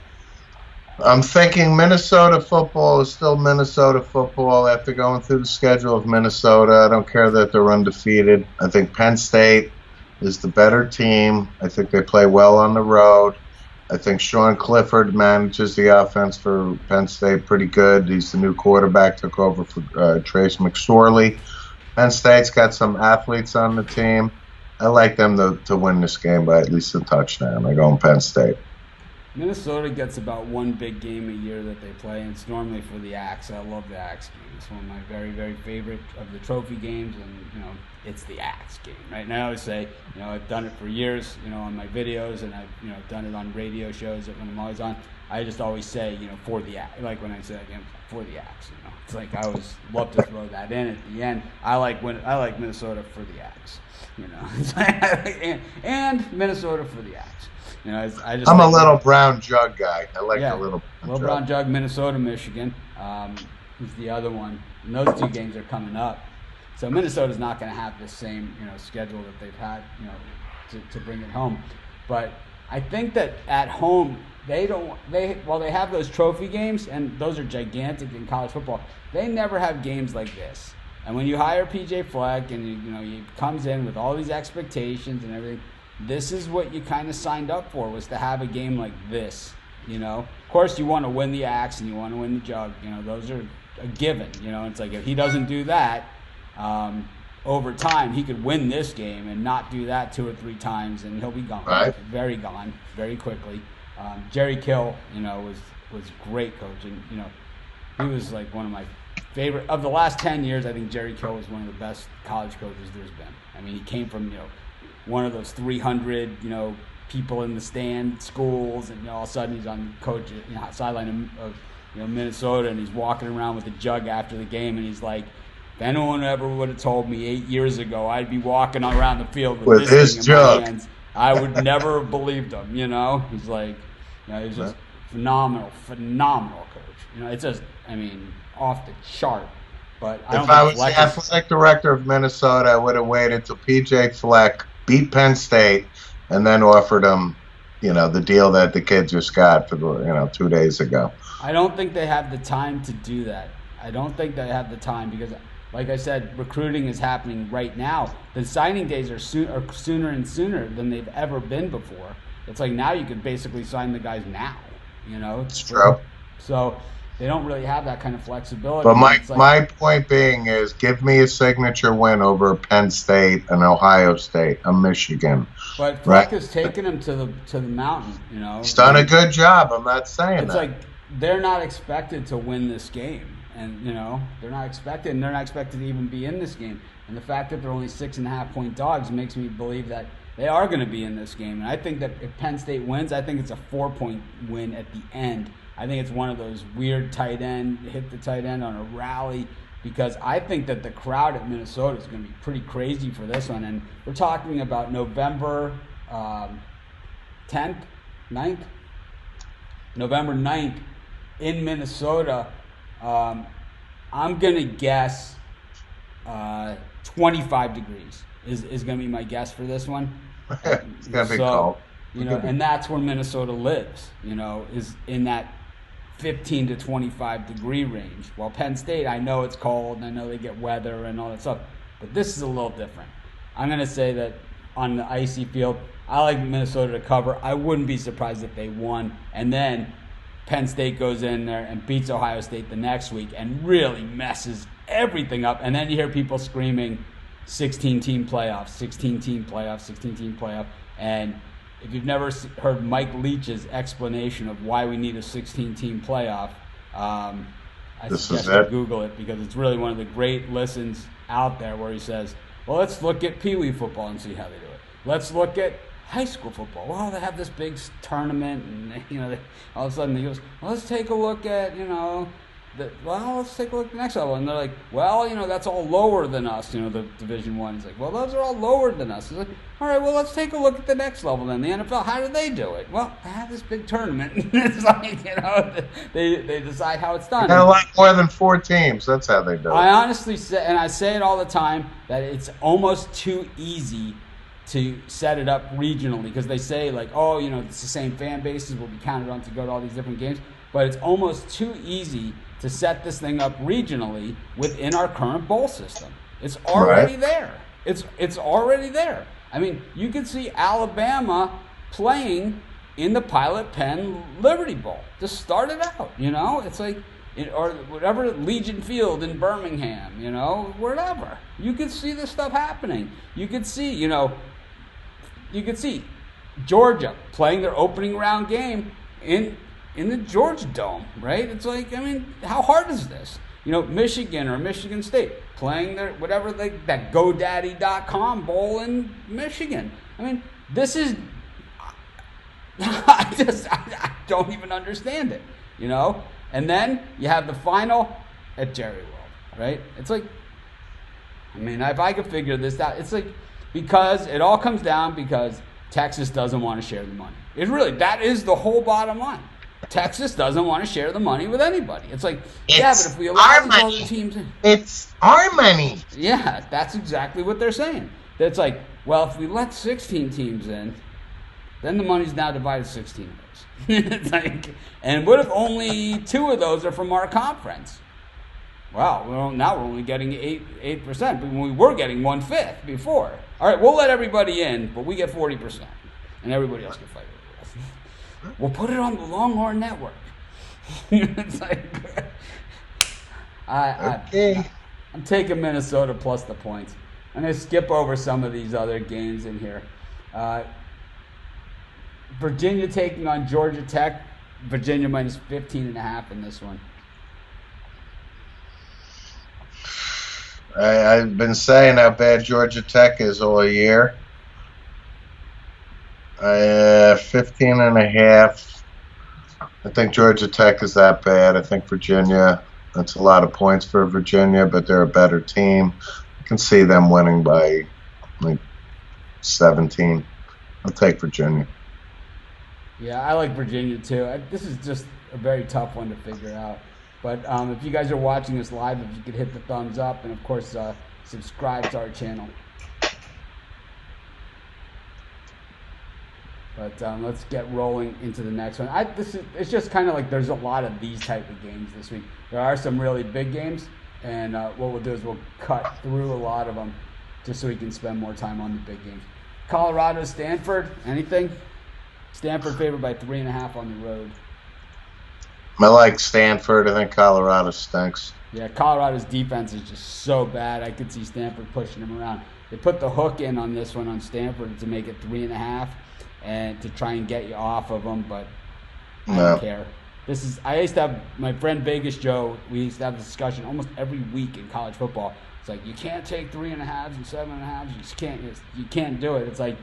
Speaker 2: I'm thinking Minnesota football is still Minnesota football after going through the schedule of Minnesota. I don't care that they're undefeated. I think Penn State is the better team. I think they play well on the road. I think Sean Clifford manages the offense for Penn State pretty good. He's the new quarterback, took over for Trace McSorley. Penn State's got some athletes on the team. I like them to win this game by at least a touchdown. I go in Penn State.
Speaker 1: Minnesota gets about one big game a year that they play, and it's normally for the Axe. I love the Axe game. It's one of my very, very favorite of the trophy games, and it's the Axe game. Right now, I always say, I've done it for years, on my videos, and I've done it on radio shows when I'm always on. I just always say, for the Axe. Like when I say that game, for the Axe. It's like I always love to throw that in at the end. I like Minnesota for the Axe. And Minnesota for the Axe.
Speaker 2: I'm a little brown jug guy. I like the little
Speaker 1: brown jug. Minnesota, Michigan is the other one. And those two games are coming up. So Minnesota's not going to have the same schedule that they've had to bring it home. But I think that at home they have those trophy games, and those are gigantic in college football. They never have games like this. And when you hire PJ Fleck and he comes in with all these expectations and everything, this is what you kind of signed up for, was to have a game like this. Of course you want to win the Axe and you want to win the jug. Those are a given. It's like if he doesn't do that over time, he could win this game and not do that 2 or 3 times, and he'll be gone.
Speaker 2: Right.
Speaker 1: Very gone, very quickly. Jerry Kill, was great coach, and he was like one of my favorite of the last 10 years. I think Jerry Kill was one of the best college coaches there's been. I mean, he came from one of those 300 people in the stand schools, and all of a sudden he's on coach sideline of Minnesota, and he's walking around with a jug after the game, and he's like, if anyone ever would have told me 8 years ago I'd be walking around the field with this thing
Speaker 2: jug
Speaker 1: in my hands, I would never have believed him. He's like, he's just phenomenal coach. It's just, off the chart. But
Speaker 2: if I was the athletic director of Minnesota, I would have waited till PJ Fleck beat Penn State and then offered them, the deal that the kid just got for 2 days ago.
Speaker 1: I don't think they have the time to do that. I don't think they have the time because, like I said, recruiting is happening right now. The signing days are sooner and sooner than they've ever been before. It's like now you could basically sign the guys now.
Speaker 2: It's true.
Speaker 1: So they don't really have that kind of flexibility.
Speaker 2: But my point being is, give me a signature win over Penn State, an Ohio State, a Michigan.
Speaker 1: But Fleck has taken them to the mountain.
Speaker 2: He's done a good job. I'm not saying
Speaker 1: it's like they're not expected to win this game, and they're not expected to even be in this game. And the fact that they're only 6.5-point dogs makes me believe that they are going to be in this game. And I think that if Penn State wins, I think it's a 4-point win at the end. I think it's one of those weird hit the tight end on a rally, because I think that the crowd at Minnesota is going to be pretty crazy for this one. And we're talking about November 10th, 9th? November 9th in Minnesota. I'm going to guess 25 degrees is going to be my guess for this one.
Speaker 2: It's going to be cold.
Speaker 1: And that's where Minnesota lives, is in that 15 to 25 degree range. While Penn State, I know it's cold, and I know they get weather and all that stuff, but this is a little different. I'm going to say that on the icy field, I like Minnesota to cover. I wouldn't be surprised if they won, and then Penn State goes in there and beats Ohio State the next week and really messes everything up. And then you hear people screaming 16-team playoff, 16-team playoff, 16-team playoff. And if you've never heard Mike Leach's explanation of why we need a 16-team playoff, I suggest you Google it, because it's really one of the great listens out there where he says, well, let's look at Pee Wee football and see how they do it. Let's look at high school football. Well, they have this big tournament, and all of a sudden he goes, well, let's take a look at let's take a look at the next level. And they're like, well, that's all lower than us. The Division I. He's like, well, those are all lower than us. He's like, all right, well, let's take a look at the next level then. The NFL, how do they do it? Well, they have this big tournament. It's like, they decide how it's done.
Speaker 2: And a lot more than 4 teams. That's how they do it.
Speaker 1: I honestly say, and I say it all the time, that it's almost too easy to set it up regionally, because they say like, oh, it's the same fan bases will be counted on to go to all these different games, but it's almost too easy to set this thing up regionally within our current bowl system. It's already there. It's already there. I mean, you can see Alabama playing in the Pilot Penn Liberty Bowl to start it out. It's like, or whatever, Legion Field in Birmingham. Wherever you could see this stuff happening. You could see, you could see Georgia playing their opening round game in the Georgia Dome, right? It's like, I mean, how hard is this? Michigan or Michigan State playing their whatever that GoDaddy.com bowl in Michigan. I mean, this is I don't even understand it, And then you have the final at Jerry World, right? It's like, I mean, if I could figure this out, it's like, because it all comes down because Texas doesn't want to share the money. That is the whole bottom line. Texas doesn't want to share the money with anybody. It's like, but if we allow these other teams in.
Speaker 2: It's our money.
Speaker 1: Yeah, that's exactly what they're saying. It's like, well, if we let 16 teams in, then the money's now divided 16 ways. It's like, and what if only 2 of those are from our conference? Well, now we're only getting 8%, but we were getting 1/5 before. All right, we'll let everybody in, but we get 40%, and everybody else can fight with us. We'll put it on the Longhorn Network. It's like, I'm taking Minnesota plus the points. I'm going to skip over some of these other games in here. Virginia taking on Georgia Tech. Virginia minus 15.5 in this one.
Speaker 2: I've been saying how bad Georgia Tech is all year. 15.5. I think Georgia Tech is that bad. I think Virginia, that's a lot of points for Virginia, but they're a better team. I can see them winning by like 17. I'll take Virginia.
Speaker 1: Yeah, I like Virginia too. This is just a very tough one to figure out. But if you guys are watching this live, if you could hit the thumbs up and, of course, subscribe to our channel. But let's get rolling into the next one. It's just kind of like there's a lot of these type of games this week. There are some really big games, and what we'll do is we'll cut through a lot of them just so we can spend more time on the big games. Colorado, Stanford, anything? Stanford favored by 3.5 on the road.
Speaker 2: I like Stanford. I think Colorado stinks.
Speaker 1: Yeah, Colorado's defense is just so bad. I could see Stanford pushing them around. They put the hook in on this one on Stanford to make it 3.5 and to try and get you off of them, but I don't care. I used to have my friend Vegas Joe. We used to have this discussion almost every week in college football. It's like, you can't take 3.5s and 7.5s. You can't do it. It's like,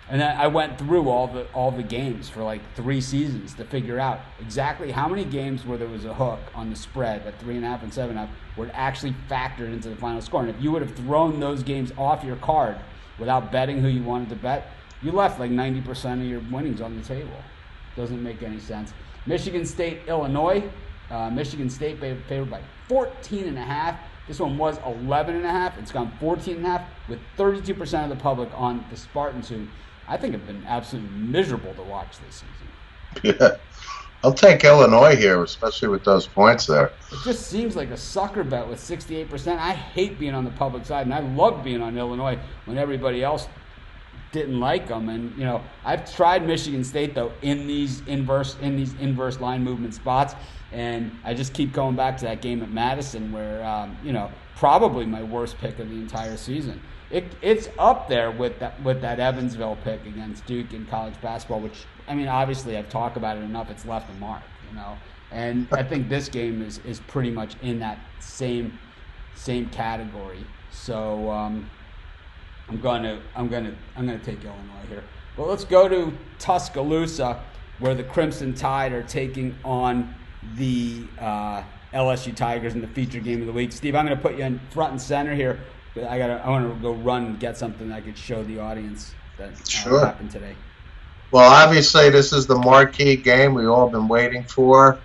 Speaker 1: and then I went through all the games for like 3 seasons to figure out exactly how many games where there was a hook on the spread at 3.5 and 7.5 were actually factored into the final score. And if you would have thrown those games off your card without betting who you wanted to bet, you left like 90% of your winnings on the table. Doesn't make any sense. Michigan State, Illinois. Michigan State favored by 14.5. This one was 11.5. It's gone 14.5 with 32% of the public on the Spartans, who I think have been absolutely miserable to watch this season.
Speaker 2: Yeah. I'll take Illinois here, especially with those points there.
Speaker 1: It just seems like a sucker bet with 68%. I hate being on the public side, and I love being on Illinois when everybody else didn't like them. And I've tried Michigan State though in these inverse line movement spots, and I just keep going back to that game at Madison where probably my worst pick of the entire season. It's up there with that Evansville pick against Duke in college basketball, which, I mean, obviously I've talked about it enough. It's left a mark, and I think this game is pretty much in that same category. So I'm gonna take Illinois here. Well, let's go to Tuscaloosa, where the Crimson Tide are taking on the LSU Tigers in the feature game of the week. Steve, I'm going to put you in front and center here. I want to go run and get something I could show the audience that happened today.
Speaker 2: Well, obviously, this is the marquee game we all been waiting for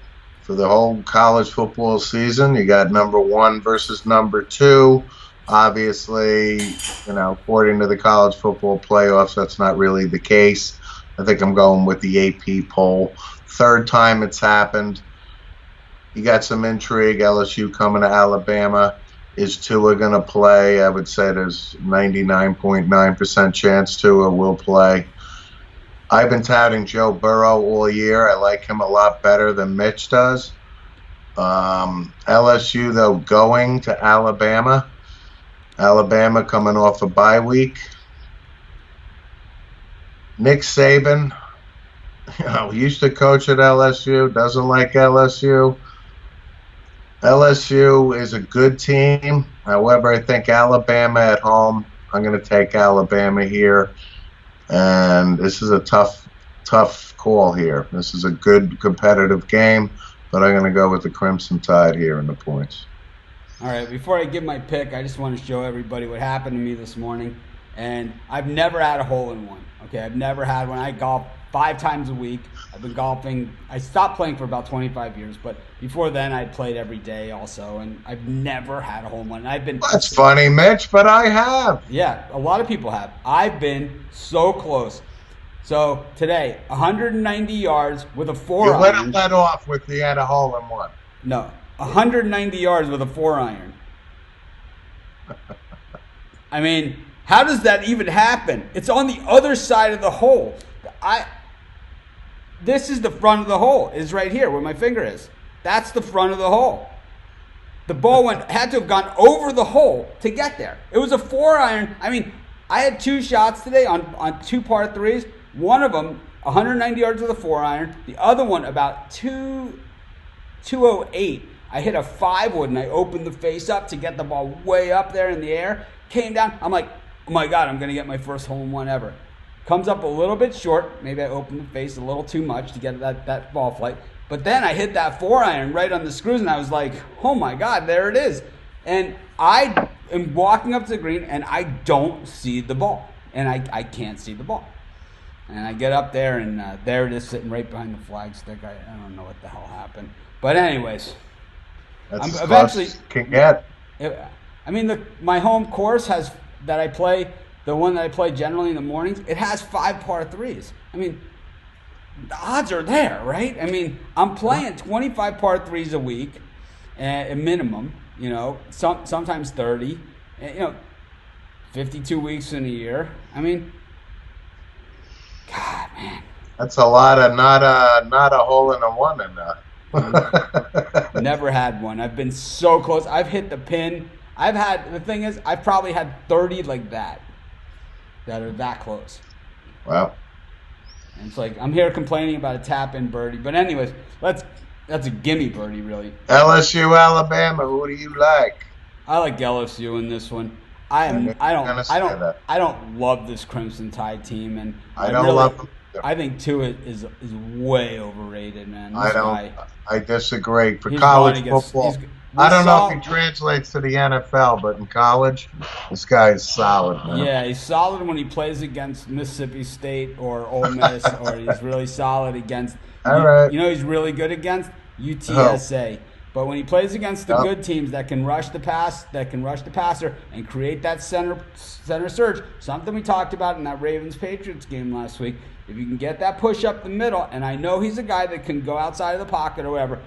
Speaker 2: the whole college football season. You got number 1 versus number 2. Obviously, according to the college football playoffs, that's not really the case. I think I'm going with the AP poll. 3rd time it's happened. You got some intrigue. LSU coming to Alabama. Is Tua going to play? I would say there's 99.9% chance Tua will play. I've been touting Joe Burrow all year. I like him a lot better than Mitch does. LSU, though, going to Alabama. Alabama coming off a bye week. Nick Saban, We used to coach at LSU. Doesn't like LSU. LSU is a good team. However, I think Alabama at home. I'm going to take Alabama here, and this is a tough call here. This is a good competitive game, but I'm going to go with the Crimson Tide here in the points.
Speaker 1: All right, before I give my pick, I just want to show everybody what happened to me this morning. And I've never had a hole in one. Okay, I've never had one. I golf 5 times a week. I've been golfing. I stopped playing for about 25 years, but before then I played every day also, and I've never had a hole in one. I've been.
Speaker 2: That's funny, Mitch, but I have.
Speaker 1: Yeah, a lot of people have. I've been so close. So today, 190 yards with a 4-iron.
Speaker 2: You let it let off with the end of hole in one.
Speaker 1: No, 190 yards with a 4-iron. I mean, how does that even happen? It's on the other side of the hole. This is the front of the hole. Is right here where my finger is. That's the front of the hole. The ball had to have gone over the hole to get there. It was a 4-iron. I mean, I had 2 shots today on 2 par 3s. One of them 190 yards with a 4-iron. The other one about 208. I hit a 5-wood and I opened the face up to get the ball way up there in the air. Came down. I'm like, oh my God, I'm going to get my first hole in one ever. Comes up a little bit short. Maybe I opened the face a little too much to get that ball flight. But then I hit that 4-iron right on the screws, and I was like, oh my God, there it is. And I am walking up to the green, and I don't see the ball. And I can't see the ball. And I get up there, and there it is sitting right behind the flagstick. I don't know what the hell happened. But anyways,
Speaker 2: that's as close as can get.
Speaker 1: I mean, my home course has that I play. The one that I play generally in the mornings, it has 5 par 3s. I mean, the odds are there, right? I mean, I'm playing 25 par 3s a week, a minimum. You know, sometimes 30. 52 weeks in a year. I mean, God, man.
Speaker 2: That's a lot of not a hole in a one in that.
Speaker 1: Never had one. I've been so close. I've hit the pin. The thing is, I've probably had 30 like that are that close.
Speaker 2: Wow.
Speaker 1: And it's like, I'm here complaining about a tap-in birdie. But anyways, that's a gimme birdie, really.
Speaker 2: LSU, Alabama, who do you like?
Speaker 1: I like LSU in this one. I don't love this Crimson Tide team, and
Speaker 2: I don't love them.
Speaker 1: I think Tua is way overrated, man.
Speaker 2: I disagree. For college football, I don't know if he translates to the NFL, but in college, this guy is solid, man.
Speaker 1: Yeah, he's solid when he plays against Mississippi State or Ole Miss, or he's really solid against.
Speaker 2: Right.
Speaker 1: You know, he's really good against UTSA. Oh. But when he plays against the good teams that can rush the passer and create that center surge, something we talked about in that Ravens-Patriots game last week. If you can get that push up the middle, and I know he's a guy that can go outside of the pocket or whatever,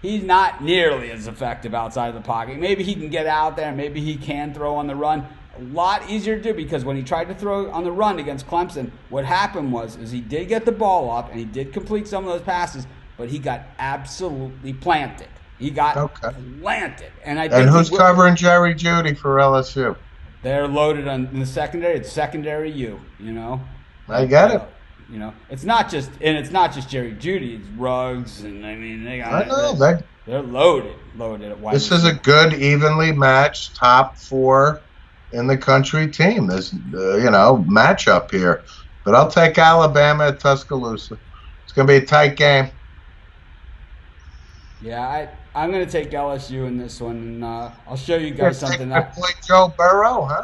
Speaker 1: he's not nearly as effective outside of the pocket. Maybe he can get out there, maybe he can throw on the run. A lot easier to do, because when he tried to throw on the run against Clemson, what happened was he did get the ball off and he did complete some of those passes, but he got absolutely planted. He got planted. And
Speaker 2: who's covering Jerry Jeudy for LSU?
Speaker 1: They're loaded in the secondary. It's secondary you know.
Speaker 2: I get it.
Speaker 1: You know, it's not just Jerry Jeudy. It's Ruggs, and I mean they're loaded at wide
Speaker 2: receiver. This is a good, evenly matched top 4 in the country team. There's matchup here, but I'll take Alabama at Tuscaloosa. It's going to be a tight game.
Speaker 1: Yeah, I'm going to take LSU in this one, and I'll show you guys something that
Speaker 2: play Joe Burrow, huh?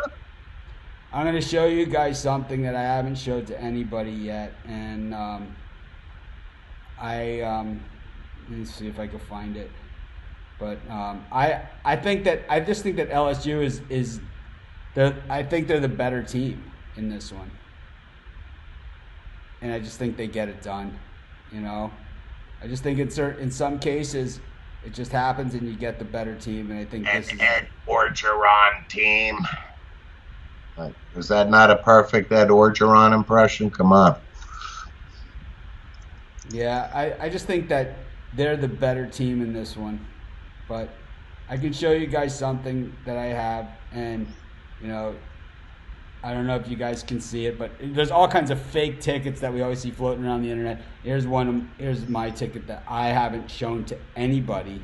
Speaker 1: I'm going to show you guys something that I haven't showed to anybody yet, and let me see if I can find it. But I just think that LSU is I think they're the better team in this one, and I just think they get it done. You know, I just think in some cases it just happens and you get the better team, and I think this is
Speaker 2: Ed Orgeron team. Is that not a perfect Ed Orgeron impression? Come on.
Speaker 1: Yeah, I just think that they're the better team in this one. But I can show you guys something that I have, and I don't know if you guys can see it, but there's all kinds of fake tickets that we always see floating around the internet. Here's my ticket that I haven't shown to anybody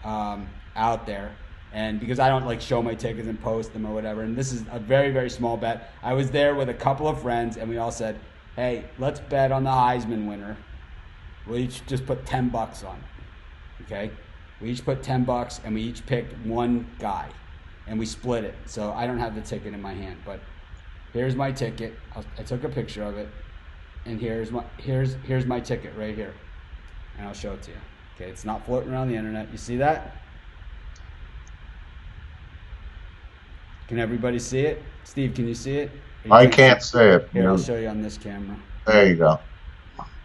Speaker 1: out there. And because I don't like show my tickets and post them or whatever. And this is a very, very small bet. I was there with a couple of friends and we all said, hey, let's bet on the Heisman winner. We'll each just put $10 on it. Okay? We each put $10 and we each picked one guy. And we split it. So I don't have the ticket in my hand, but here's my ticket. I took a picture of it, and here's my ticket right here, and I'll show it to you. Okay, it's not floating around the internet. You see that? Can everybody see it? Steve, can you see it?
Speaker 2: I can't see it.
Speaker 1: Here, I'll show you on this camera.
Speaker 2: There you go.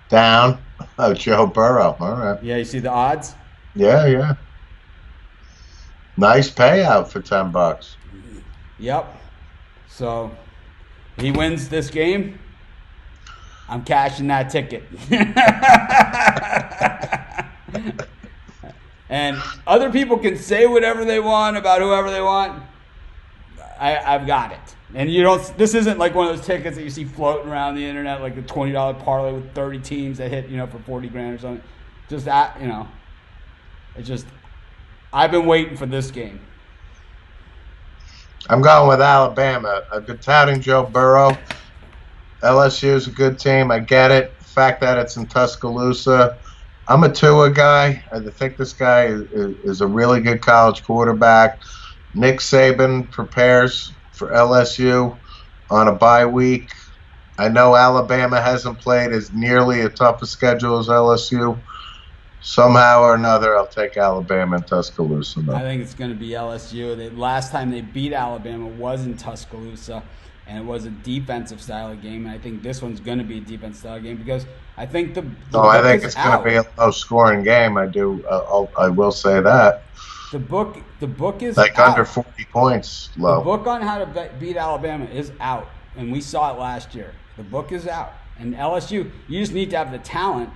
Speaker 2: Down. Oh, Joe Burrow. All right.
Speaker 1: Yeah, you see the odds?
Speaker 2: Yeah. Nice payout for $10.
Speaker 1: Yep. So he wins this game. I'm cashing that ticket. And other people can say whatever they want about whoever they want. I've got it. And this isn't like one of those tickets that you see floating around the internet, like a $20 parlay with 30 teams that hit, for 40 grand or something. Just that, it's just, I've been waiting for this game.
Speaker 2: I'm going with Alabama. I've been touting Joe Burrow. LSU is a good team. I get it. The fact that it's in Tuscaloosa. I'm a Tua guy. I think this guy is a really good college quarterback. Nick Saban prepares for LSU on a bye week. I know Alabama hasn't played as nearly a tough a schedule as LSU. Somehow or another, I'll take Alabama in Tuscaloosa.
Speaker 1: I think it's going to be LSU. The last time they beat Alabama was in Tuscaloosa, and it was a defensive style game. And I think this one's going to be a defensive style game because I think
Speaker 2: I think it's going to be a low-scoring game. I will say that.
Speaker 1: The book is
Speaker 2: like
Speaker 1: out.
Speaker 2: Under 40 points low.
Speaker 1: The book on how to beat Alabama is out, and we saw it last year. The book is out, and LSU, you just need to have the talent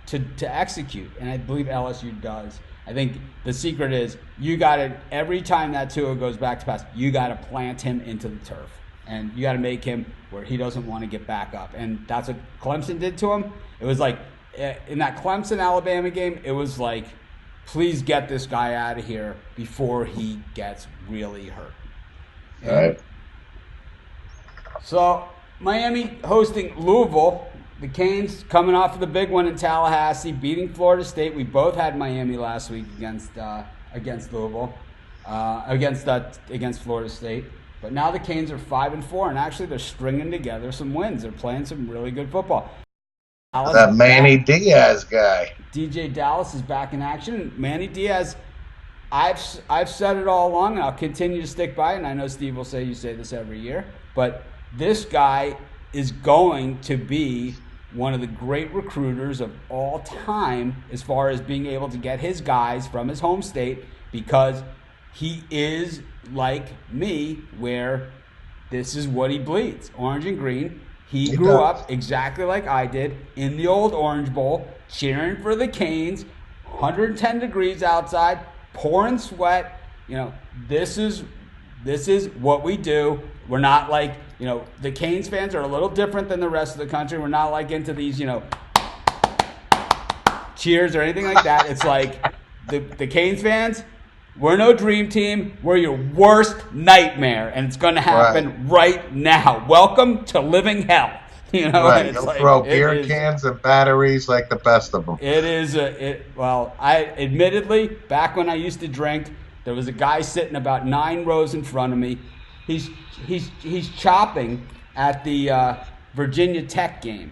Speaker 1: to execute, and I believe LSU does. I think the secret is you got to, every time that Tua goes back to pass, you got to plant him into the turf, and you got to make him where he doesn't want to get back up, and that's what Clemson did to him. It was like in that Clemson-Alabama game, it was like, please get this guy out of here before he gets really hurt.
Speaker 2: All right.
Speaker 1: So Miami hosting Louisville. The Canes coming off of the big one in Tallahassee, beating Florida State. We both had Miami last week against Louisville, against Florida State. But now the Canes are 5-4, and actually they're stringing together some wins. They're playing some really good football.
Speaker 2: That Manny Diaz guy.
Speaker 1: DJ Dallas is back in action. Manny Diaz, I've said it all along, and I'll continue to stick by it. And I know Steve will say you say this every year, but this guy is going to be one of the great recruiters of all time as far as being able to get his guys from his home state, because he is like me, where this is what he bleeds, orange and green. He grew up exactly like I did in the old Orange Bowl, cheering for the Canes, 110 degrees outside, pouring sweat. This is what we do. We're not like, the Canes fans are a little different than the rest of the country. We're not like into these, cheers or anything like that. It's like the Canes fans, we're no dream team. We're your worst nightmare, and it's going to happen right now. Welcome to living hell.
Speaker 2: Right. You'll throw beer cans and batteries like the best of them.
Speaker 1: It is I admittedly, back when I used to drink, there was a guy sitting about 9 rows in front of me. He's chopping at the Virginia Tech game.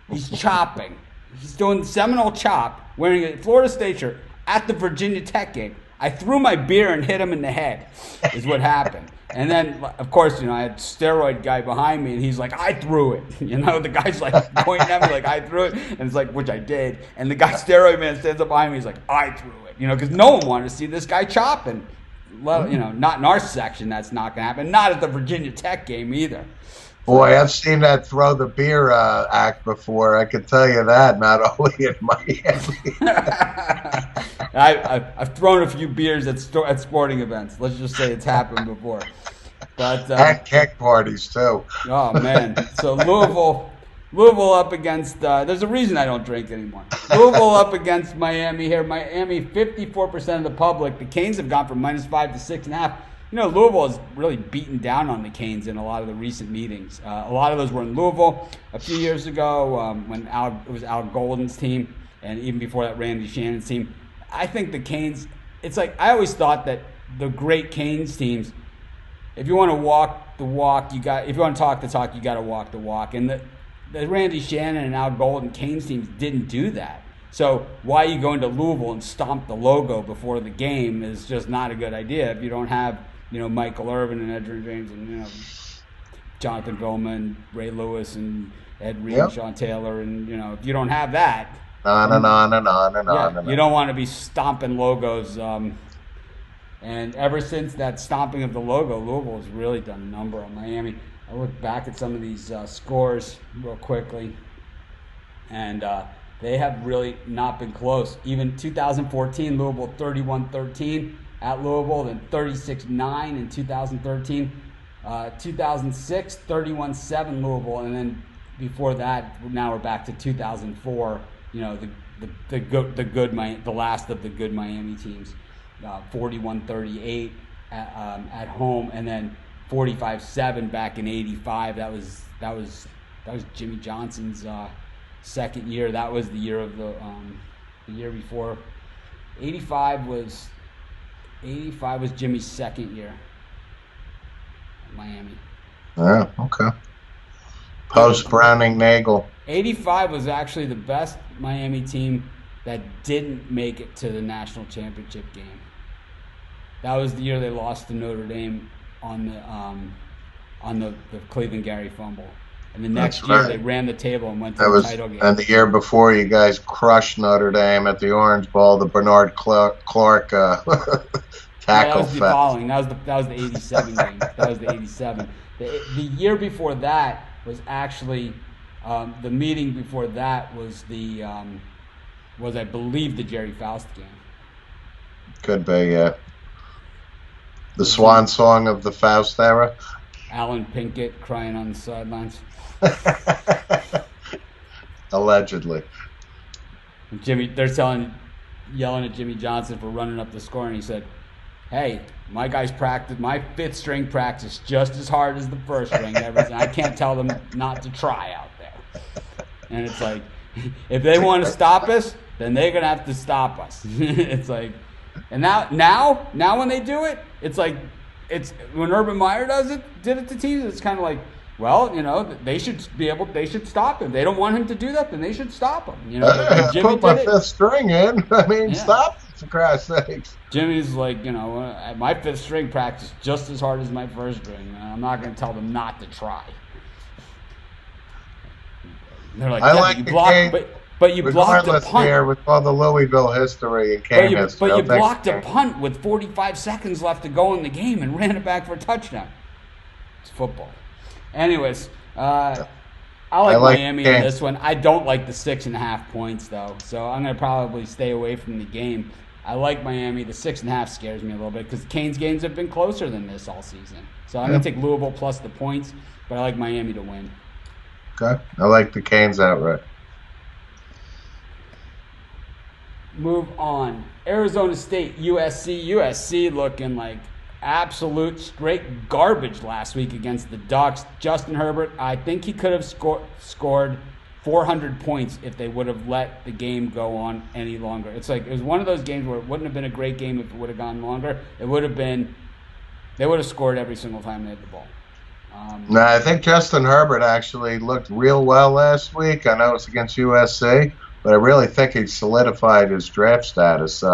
Speaker 1: He's chopping. He's doing Seminole chop, wearing a Florida State shirt at the Virginia Tech game. I threw my beer and hit him in the head, is what happened. And then, of course, I had steroid guy behind me, and he's like, I threw it. The guy's like pointing at me like, I threw it. And it's like, which I did. And the guy, steroid man, stands up behind me. He's like, I threw it. Because no one wanted to see this guy chopping. Not in our section, that's not going to happen. Not at the Virginia Tech game either.
Speaker 2: Boy, I've seen that throw the beer act before. I can tell you that, not only in Miami.
Speaker 1: I've thrown a few beers at sporting events. Let's just say it's happened before. But
Speaker 2: and keg parties too.
Speaker 1: oh man, so Louisville up against. There's a reason I don't drink anymore. Louisville up against Miami here. Miami, 54% of the public. The Canes have gone from -5 to 6.5. You know, Louisville has really beaten down on the Canes in a lot of the recent meetings. A lot of those were in Louisville a few years ago when it was Al Golden's team, and even before that, Randy Shannon's team. I think the Canes. It's like I always thought that the great Canes teams. If you want to walk the walk, you got. If you want to talk the talk, you got to walk the walk. And the Randy Shannon and Al Golden Canes teams didn't do that. So why you go into Louisville and stomp the logo before the game is just not a good idea if you don't have, you know, Michael Irvin and Edgerrin James and, you know, Jonathan Vilma, Ray Lewis and Ed Reed and Sean Taylor, and, you know, if you don't have that,
Speaker 2: on and on and on and on. And
Speaker 1: you don't want to be stomping logos. And ever since that stomping of the logo, Louisville has really done a number on Miami. I look back at some of these scores real quickly, and they have really not been close. Even 2014, Louisville 31-13 at Louisville, then 36-9 in 2013. 2006, 31-7 Louisville, and then before that, now we're back to 2004. You know, the last of the good Miami teams, 41-38 at home, and then 45-7 back in '85. That was Jimmy Johnson's second year. That was the year of the year before. '85 was Jimmy's second year at Miami.
Speaker 2: Yeah, okay. Post Browning Nagel.
Speaker 1: '85 was actually the best Miami team that didn't make it to the national championship game. That was the year they lost to Notre Dame on the Cleveland Gary fumble. And the next year they ran the table and went to the title game.
Speaker 2: And the year before, you guys crushed Notre Dame at the Orange Bowl, the Bernard Clark tackle
Speaker 1: that was the following. That was the '87 game. That was the '87. The year before that was actually the meeting before that was I believe the Jerry Faust game.
Speaker 2: Could be, yeah. The swan song of the Faust era.
Speaker 1: Alan Pinkett crying on the sidelines.
Speaker 2: Allegedly.
Speaker 1: They're yelling at Jimmy Johnson for running up the score, and he said, "Hey, my guys practice. My fifth string practice just as hard as the first string. And everything. I can't tell them not to try out there." And it's like, if they want to stop us, then they're gonna have to stop us. It's like, and now when they do it, it's like, it's when Urban Meyer did it to teams. It's kind of like, well, you know, they should stop him. They don't want him to do that, then they should stop him. You know,
Speaker 2: Jimmy put my fifth string in. I mean, stop, for Christ's sakes.
Speaker 1: Jimmy's like, you know, my fifth string practice just as hard as my first string. I'm not going to tell them not to try. And they're like, you blocked a punt.
Speaker 2: Here with all the Louisville history and Cane history.
Speaker 1: But you blocked a punt with 45 seconds left to go in the game and ran it back for a touchdown. It's football. Anyways, I like Miami in this one. I don't like the 6.5 points, though, so I'm going to probably stay away from the game. I like Miami. The 6.5 scares me a little bit because Canes games have been closer than this all season. So I'm going to take Louisville plus the points, but I like Miami to win.
Speaker 2: Okay. I like the Canes outright.
Speaker 1: Move on. Arizona State, USC. USC looking like absolute straight garbage last week against the Ducks. Justin Herbert, I think he could have scored 400 points if they would have let the game go on any longer. It's like, it was one of those games where it wouldn't have been a great game if it would have gone longer. They would have scored every single time they had the ball.
Speaker 2: No, I think Justin Herbert actually looked real well last week. I know it's against USC, but I really think he solidified his draft status. He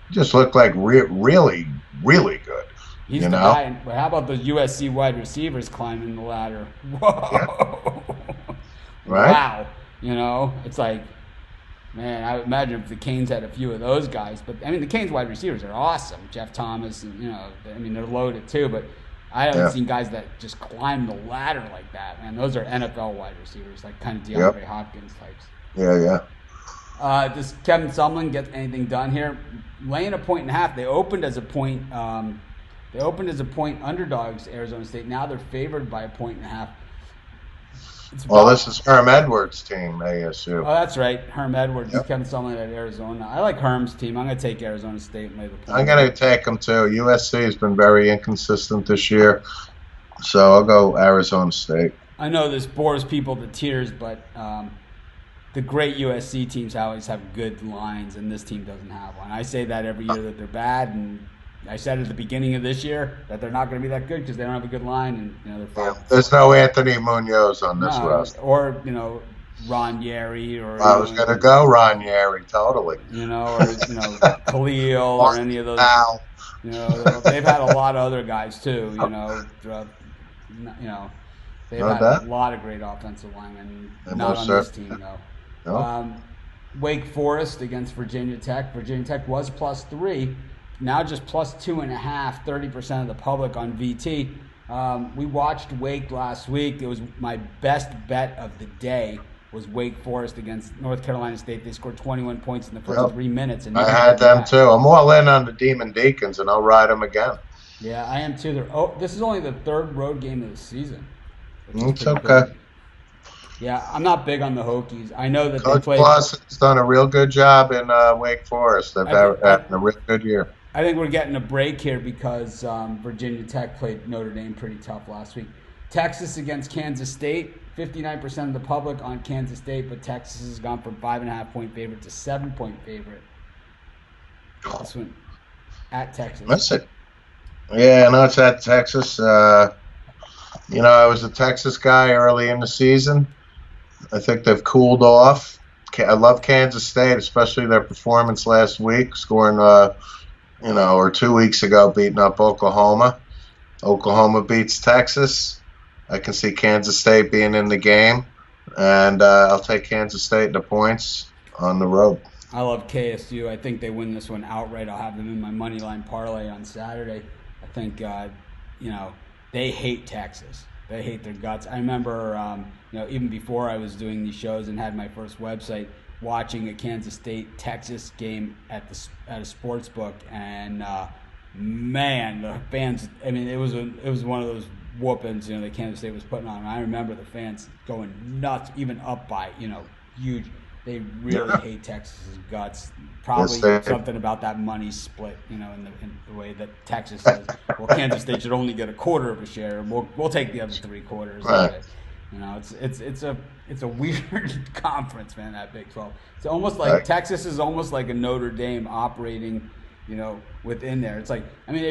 Speaker 2: just looked like really, really good.
Speaker 1: He's the guy. But how about the USC wide receivers climbing the ladder? Whoa!
Speaker 2: Yeah. Right?
Speaker 1: Wow! You know, it's like, man, I would imagine if the Canes had a few of those guys. But I mean, the Canes wide receivers are awesome. Jeff Thomas, and they're loaded too. But I haven't seen guys that just climb the ladder like that. Man, those are NFL wide receivers, like kind of DeAndre Hopkins types.
Speaker 2: Yeah.
Speaker 1: Does Kevin Sumlin get anything done here? Laying a 1.5. They opened as a point They opened as a point underdogs, Arizona State. Now they're favored by 1.5.
Speaker 2: Well, this is Herm Edwards' team, ASU.
Speaker 1: Oh, that's right. Herm Edwards,
Speaker 2: Yep.
Speaker 1: Kevin Sumlin at Arizona. I like Herm's team. I'm going to take Arizona State and lay the point.
Speaker 2: I'm going to take them too. USC has been very inconsistent this year, so I'll go Arizona State.
Speaker 1: I know this bores people to tears, but the great USC teams always have good lines, and this team doesn't have one. I say that every year that they're bad, and I said at the beginning of this year that they're not going to be that good because they don't have a good line, and they're fine.
Speaker 2: There's no Anthony Munoz on this roster.
Speaker 1: Or Ron Yeri, or
Speaker 2: I was going to go Ron Yeri, totally.
Speaker 1: Or Khalil, or any of those.
Speaker 2: Al.
Speaker 1: They've had a lot of other guys too. They've had a lot of great offensive linemen. Not on this team though.
Speaker 2: No.
Speaker 1: Wake Forest against Virginia Tech. Virginia Tech was +3. Now just +2.5, 30% of the public on VT. We watched Wake last week. It was my best bet of the day was Wake Forest against North Carolina State. They scored 21 points in the first 3 minutes. And
Speaker 2: I had them too. I'm all in on the Demon Deacons, and I'll ride them again.
Speaker 1: Yeah, I am too. This is only the third road game of the season.
Speaker 2: It's okay.
Speaker 1: Good. Yeah, I'm not big on the Hokies. I know that
Speaker 2: Coach
Speaker 1: they played.
Speaker 2: Clawson's done a real good job in Wake Forest. They've had a real good year.
Speaker 1: I think we're getting a break here because Virginia Tech played Notre Dame pretty tough last week. Texas against Kansas State. 59% of the public on Kansas State, but Texas has gone from 5.5-point favorite to 7-point favorite. This one at Texas.
Speaker 2: Listen. Yeah, I know it's at Texas. I was a Texas guy early in the season. I think they've cooled off. I love Kansas State, especially their performance last week, scoring, or 2 weeks ago, beating up Oklahoma. Oklahoma beats Texas. I can see Kansas State being in the game, and I'll take Kansas State in the points on the road.
Speaker 1: I love KSU. I think they win this one outright. I'll have them in my money line parlay on Saturday. I think, they hate Texas. They hate their guts. I remember, even before I was doing these shows and had my first website, watching a Kansas State-Texas game at a sports book, and man, the fans. I mean, it was one of those whoopings that Kansas State was putting on. And I remember the fans going nuts, even up by huge. They really hate Texas's guts. Probably something about that money split, in the way that Texas says, well, Kansas State should only get a quarter of a share. We'll take the other 3 quarters.
Speaker 2: Right.
Speaker 1: It's a weird conference, man. That Big 12. It's almost like Texas is almost like a Notre Dame operating, within there. It's like, I mean,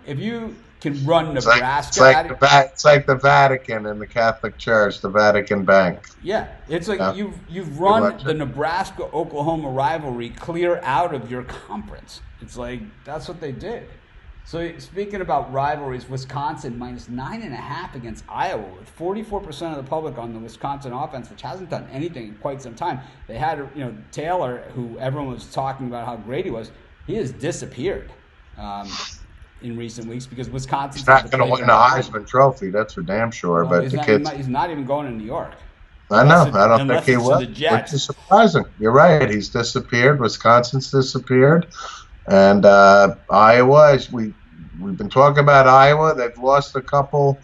Speaker 1: if you can run Nebraska.
Speaker 2: It's like the Vatican and the Catholic Church, the Vatican Bank.
Speaker 1: Yeah, it's like you've run the Nebraska-Oklahoma rivalry clear out of your conference. It's like that's what they did. So speaking about rivalries, Wisconsin -9.5 against Iowa with 44% of the public on the Wisconsin offense, which hasn't done anything in quite some time. They had Taylor, who everyone was talking about how great he was. He has disappeared. In recent weeks because Wisconsin's
Speaker 2: not going to win the Heisman Trophy, that's for damn sure.
Speaker 1: Well,
Speaker 2: but
Speaker 1: he's not even going to New York.
Speaker 2: I know. I don't think he will. Which is surprising. You're right. He's disappeared. Wisconsin's disappeared, and Iowa. We've been talking about Iowa. They've lost a couple,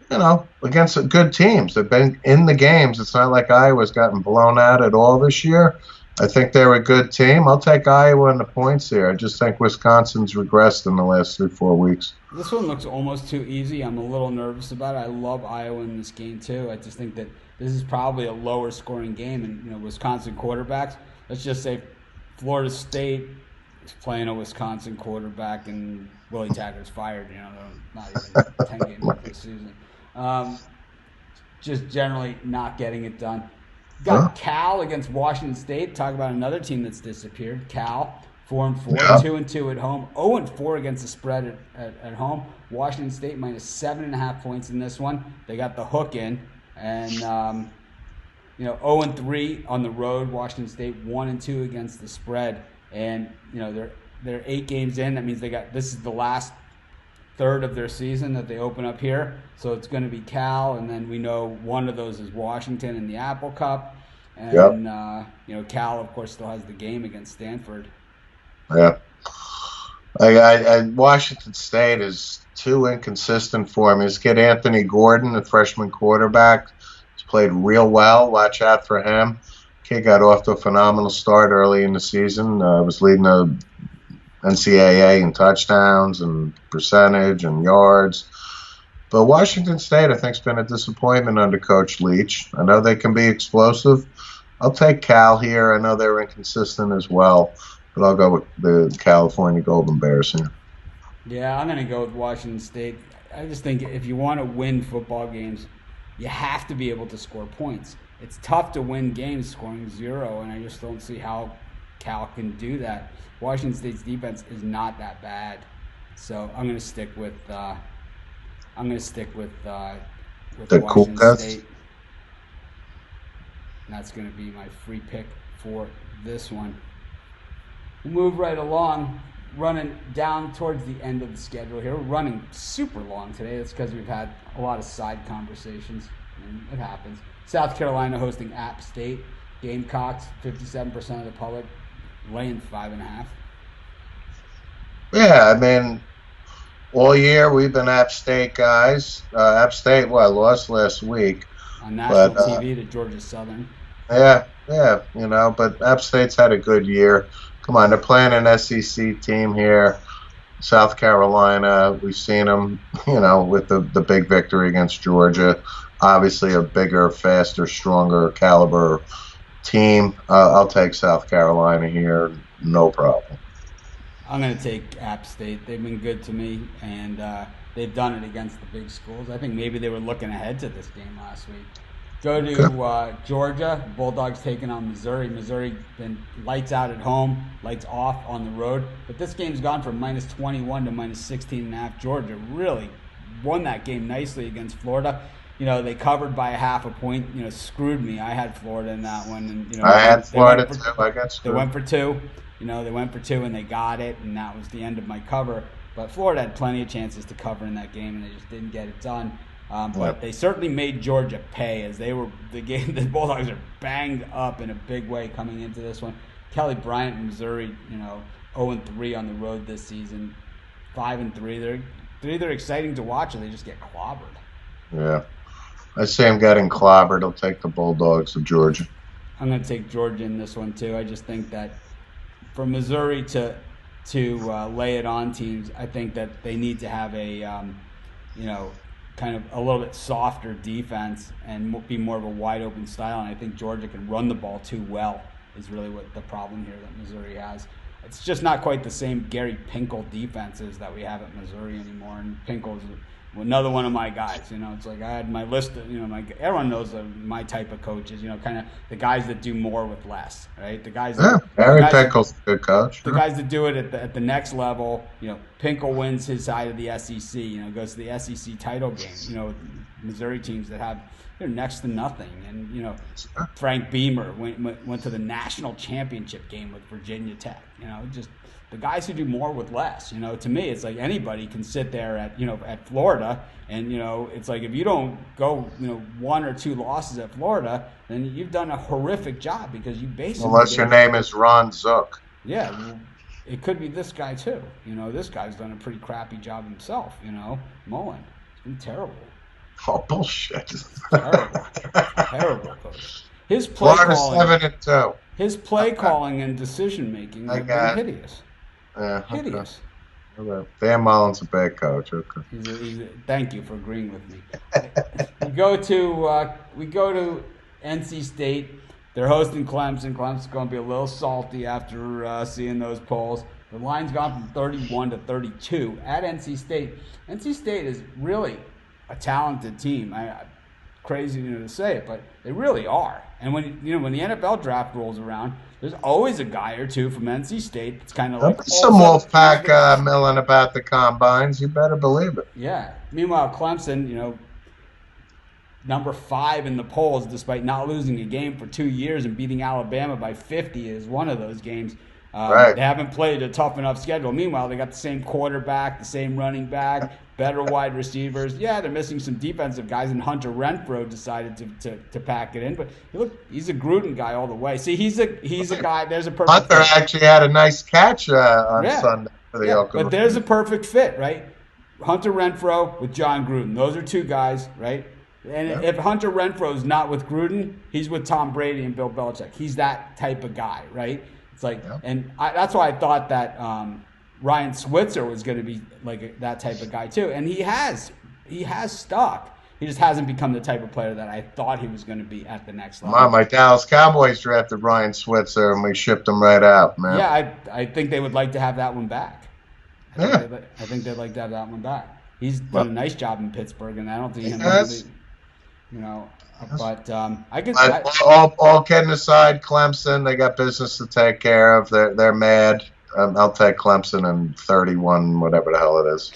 Speaker 2: against good teams. They've been in the games. It's not like Iowa's gotten blown out at all this year. I think they're a good team. I'll take Iowa in the points here. I just think Wisconsin's regressed in the last 3-4 weeks.
Speaker 1: This one looks almost too easy. I'm a little nervous about it. I love Iowa in this game too. I just think that this is probably a lower scoring game. And Wisconsin quarterbacks. Let's just say Florida State is playing a Wisconsin quarterback, and Willie Taggart's fired. They're not even 10 games into the season. Just generally not getting it done. Got Cal against Washington State. Talk about another team that's disappeared. Cal, 4-4, 2-2 at home, 0-4 against the spread at home. Washington State -7.5 points in this one. They got the hook in, and 0-3 on the road. Washington State 1-2 against the spread, and they're 8 games in. That means this is the last third of their season that they open up here. So it's going to be Cal, and then we know one of those is Washington in the Apple Cup. And, Cal, of course, still has the game against Stanford.
Speaker 2: Yeah. Washington State is too inconsistent for me. This kid Anthony Gordon, the freshman quarterback, has played real well. Watch out for him. Kid got off to a phenomenal start early in the season. Was leading the NCAA in touchdowns and percentage and yards. But Washington State, I think, has been a disappointment under Coach Leach. I know they can be explosive. I'll take Cal here. I know they're inconsistent as well, but I'll go with the California Golden Bears here.
Speaker 1: Yeah, I'm going to go with Washington State. I just think if you want to win football games, you have to be able to score points. It's tough to win games scoring 0, and I just don't see how Cal can do that. Washington State's defense is not that bad, so I'm going to stick with
Speaker 2: The
Speaker 1: Washington
Speaker 2: Cougars.
Speaker 1: State. And that's going to be my free pick for this one. We'll move right along, running down towards the end of the schedule here. We're running super long today. That's because we've had a lot of side conversations, and it happens. South Carolina hosting App State. Gamecocks, 57% of the public, laying 5.5.
Speaker 2: Yeah, I mean, all year we've been App State guys. App State, lost last week.
Speaker 1: On national TV to Georgia Southern.
Speaker 2: Yeah, but App State's had a good year. Come on, they're playing an SEC team here. South Carolina, we've seen them, with the big victory against Georgia. Obviously a bigger, faster, stronger caliber team. I'll take South Carolina here, no problem.
Speaker 1: I'm going to take App State. They've been good to me, and they've done it against the big schools. I think maybe they were looking ahead to this game last week. Go to Georgia. Bulldogs taking on Missouri. Missouri been lights out at home, lights off on the road. But this game's gone from -21 to -16.5. Georgia really won that game nicely against Florida. They covered by a half a point. Screwed me. I had Florida in that one, and
Speaker 2: I had Florida too. I got screwed.
Speaker 1: They went for 2. They went for 2 and they got it, and that was the end of my cover. But Florida had plenty of chances to cover in that game, and they just didn't get it done. But they certainly made Georgia pay, as the Bulldogs are banged up in a big way coming into this one. Kelly Bryant in Missouri, 0-3 on the road this season, 5-3. They're either exciting to watch or they just get clobbered.
Speaker 2: Yeah, I say I'm getting clobbered. I'll take the Bulldogs of Georgia.
Speaker 1: I'm going to take Georgia in this one too. I just think that for Missouri to lay it on teams, I think that they need to have a kind of a little bit softer defense and be more of a wide open style. And I think Georgia can run the ball too well is really what the problem here that Missouri has. It's just not quite the same Gary Pinkel defenses that we have at Missouri anymore. And Pinkel's another one of my guys. It's like I had my list of, everyone knows my type of coaches, kind of the guys that do more with less, right? Gary
Speaker 2: Pinkel's a good coach.
Speaker 1: The guys that do it at the next level, Pinkel wins his side of the SEC, goes to the SEC title game, Missouri teams that have, they're next to nothing. And, Frank Beamer went to the national championship game with Virginia Tech, just the guys who do more with less. To me, it's like anybody can sit there at Florida, and it's like if you don't go 1 or 2 losses at Florida, then you've done a horrific job because you basically
Speaker 2: unless your name is Ron Zook.
Speaker 1: Yeah, well, it could be this guy too. This guy's done a pretty crappy job himself. Mullen, it's been terrible.
Speaker 2: Oh, bullshit!
Speaker 1: Terrible coach. His play calling,
Speaker 2: 7-2.
Speaker 1: His play calling and decision making have been hideous.
Speaker 2: Yeah,
Speaker 1: hideous.
Speaker 2: Okay. Dan Mullen's a bad coach. Okay.
Speaker 1: Thank you for agreeing with me. we go to NC State. They're hosting Clemson. Clemson's going to be a little salty after seeing those polls. The line's gone from 31 to 32 at NC State. NC State is really a talented team. Crazy to say it, but they really are. And when the NFL draft rolls around, there's always a guy or two from NC State that's kind of like
Speaker 2: some Wolfpack milling about the combines. You better believe it.
Speaker 1: Yeah. Meanwhile, Clemson, number 5 in the polls, despite not losing a game for 2 years and beating Alabama by 50, is one of those games.
Speaker 2: Right.
Speaker 1: They haven't played a tough enough schedule. Meanwhile, they got the same quarterback, the same running back, better wide receivers. Yeah, they're missing some defensive guys, and Hunter Renfrow decided to pack it in. But he's a Gruden guy all the way. See, he's a guy. There's a perfect.
Speaker 2: Hunter actually had a nice catch on Sunday. They
Speaker 1: Yeah,
Speaker 2: all
Speaker 1: but
Speaker 2: could.
Speaker 1: there's a perfect fit, right? Hunter Renfro with John Gruden. Those are two guys, right? And
Speaker 2: Yeah.
Speaker 1: if Hunter Renfro is not with Gruden, he's with Tom Brady and Bill Belichick. He's that type of guy, right? It's like,
Speaker 2: Yeah.
Speaker 1: and that's why I thought that Ryan Switzer was going to be like that type of guy too. And he has stuck. He just hasn't become the type of player that I thought he was going to be at the next level.
Speaker 2: My Dallas Cowboys drafted Ryan Switzer, and we shipped him right out, man.
Speaker 1: Yeah, I think they would like to have that one back.
Speaker 2: Yeah.
Speaker 1: I think they'd like to have that one back. He's done a nice job in Pittsburgh, and I don't think him
Speaker 2: Yes.
Speaker 1: really, you know. But I could.
Speaker 2: But all kidding aside, Clemson, they got business to take care of. They're mad. I'll take Clemson in 31, whatever the hell it is.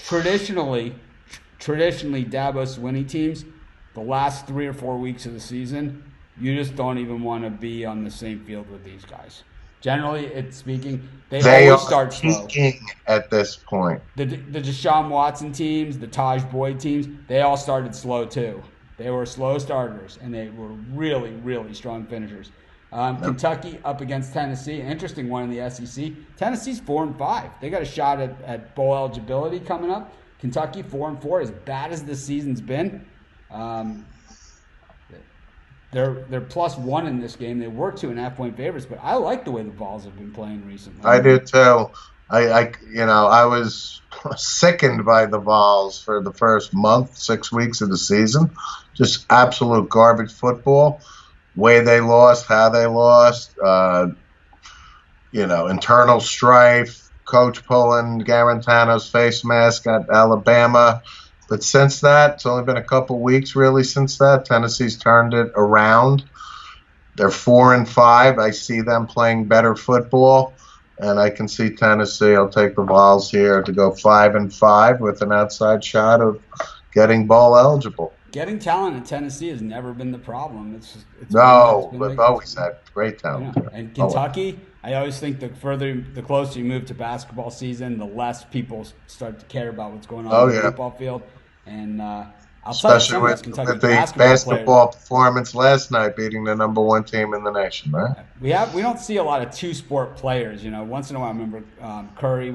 Speaker 1: Traditionally, Davos winning teams, the last 3 or 4 weeks of the season, you just don't even want to be on the same field with these guys. Generally, it's speaking, they always start slow.
Speaker 2: Peaking at this point.
Speaker 1: The Deshaun Watson teams, the Taj Boyd teams, they all started slow too. They were slow starters, and they were really, really strong finishers. Kentucky up against Tennessee, an interesting one in the SEC. Tennessee's 4-5. They got a shot at bowl eligibility coming up. Kentucky 4-4, as bad as this season's been. They're +1 in this game. They were 2.5 point favorites, but I like the way the Vols have been playing recently.
Speaker 2: I do too. I was sickened by the Vols for the first month, 6 weeks of the season. Just absolute garbage football. Way they lost, how they lost, internal strife, coach pulling Garantano's face mask at Alabama. But since that, it's only been a couple weeks really since that. Tennessee's turned it around. They're 4-5. I see them playing better football, and I can see Tennessee. I'll take the Vols here to go 5-5 with an outside shot of getting bowl eligible.
Speaker 1: Getting talent in Tennessee has never been the problem.
Speaker 2: We've always had great talent.
Speaker 1: Yeah. And Kentucky, I always think the closer you move to basketball season, the less people start to care about what's going on in the football field. And I'll tell you, some of those Kentucky
Speaker 2: with the basketball performance last night, beating the number 1 team in the nation, right?
Speaker 1: We don't see a lot of two-sport players. Once in a while, I remember Ron Curry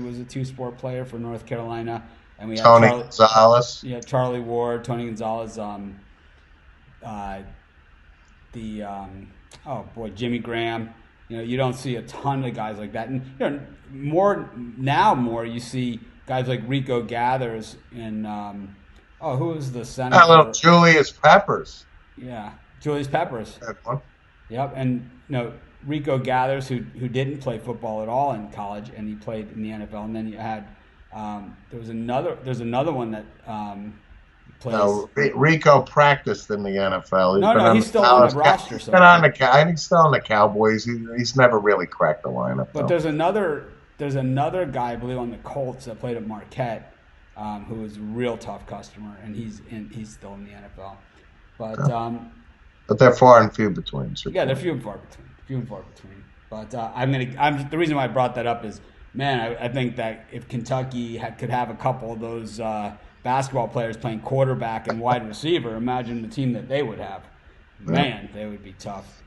Speaker 1: was a two-sport player for North Carolina. And we had
Speaker 2: Tony Gonzalez.
Speaker 1: Yeah, Charlie Ward, Tony Gonzalez, Jimmy Graham. You don't see a ton of guys like that. And more you see guys like Rico Gathers and who was the center?
Speaker 2: Julius Peppers.
Speaker 1: Yeah, Julius Peppers. Yep, and Rico Gathers who didn't play football at all in college, and he played in the NFL. And then you had there's another one that plays.
Speaker 2: No, Rico practiced in the NFL.
Speaker 1: He's still on the roster.
Speaker 2: He's still on the Cowboys. He's never really cracked the lineup.
Speaker 1: But there's another guy, I believe, on the Colts that played at Marquette, who was a real tough customer, and he's still in the NFL. But
Speaker 2: they're far and few between.
Speaker 1: Yeah, they're few and far between. But the reason why I brought that up is, man, I think that if Kentucky could have a couple of those basketball players playing quarterback and wide receiver, imagine the team that they would have. Man, they would be tough.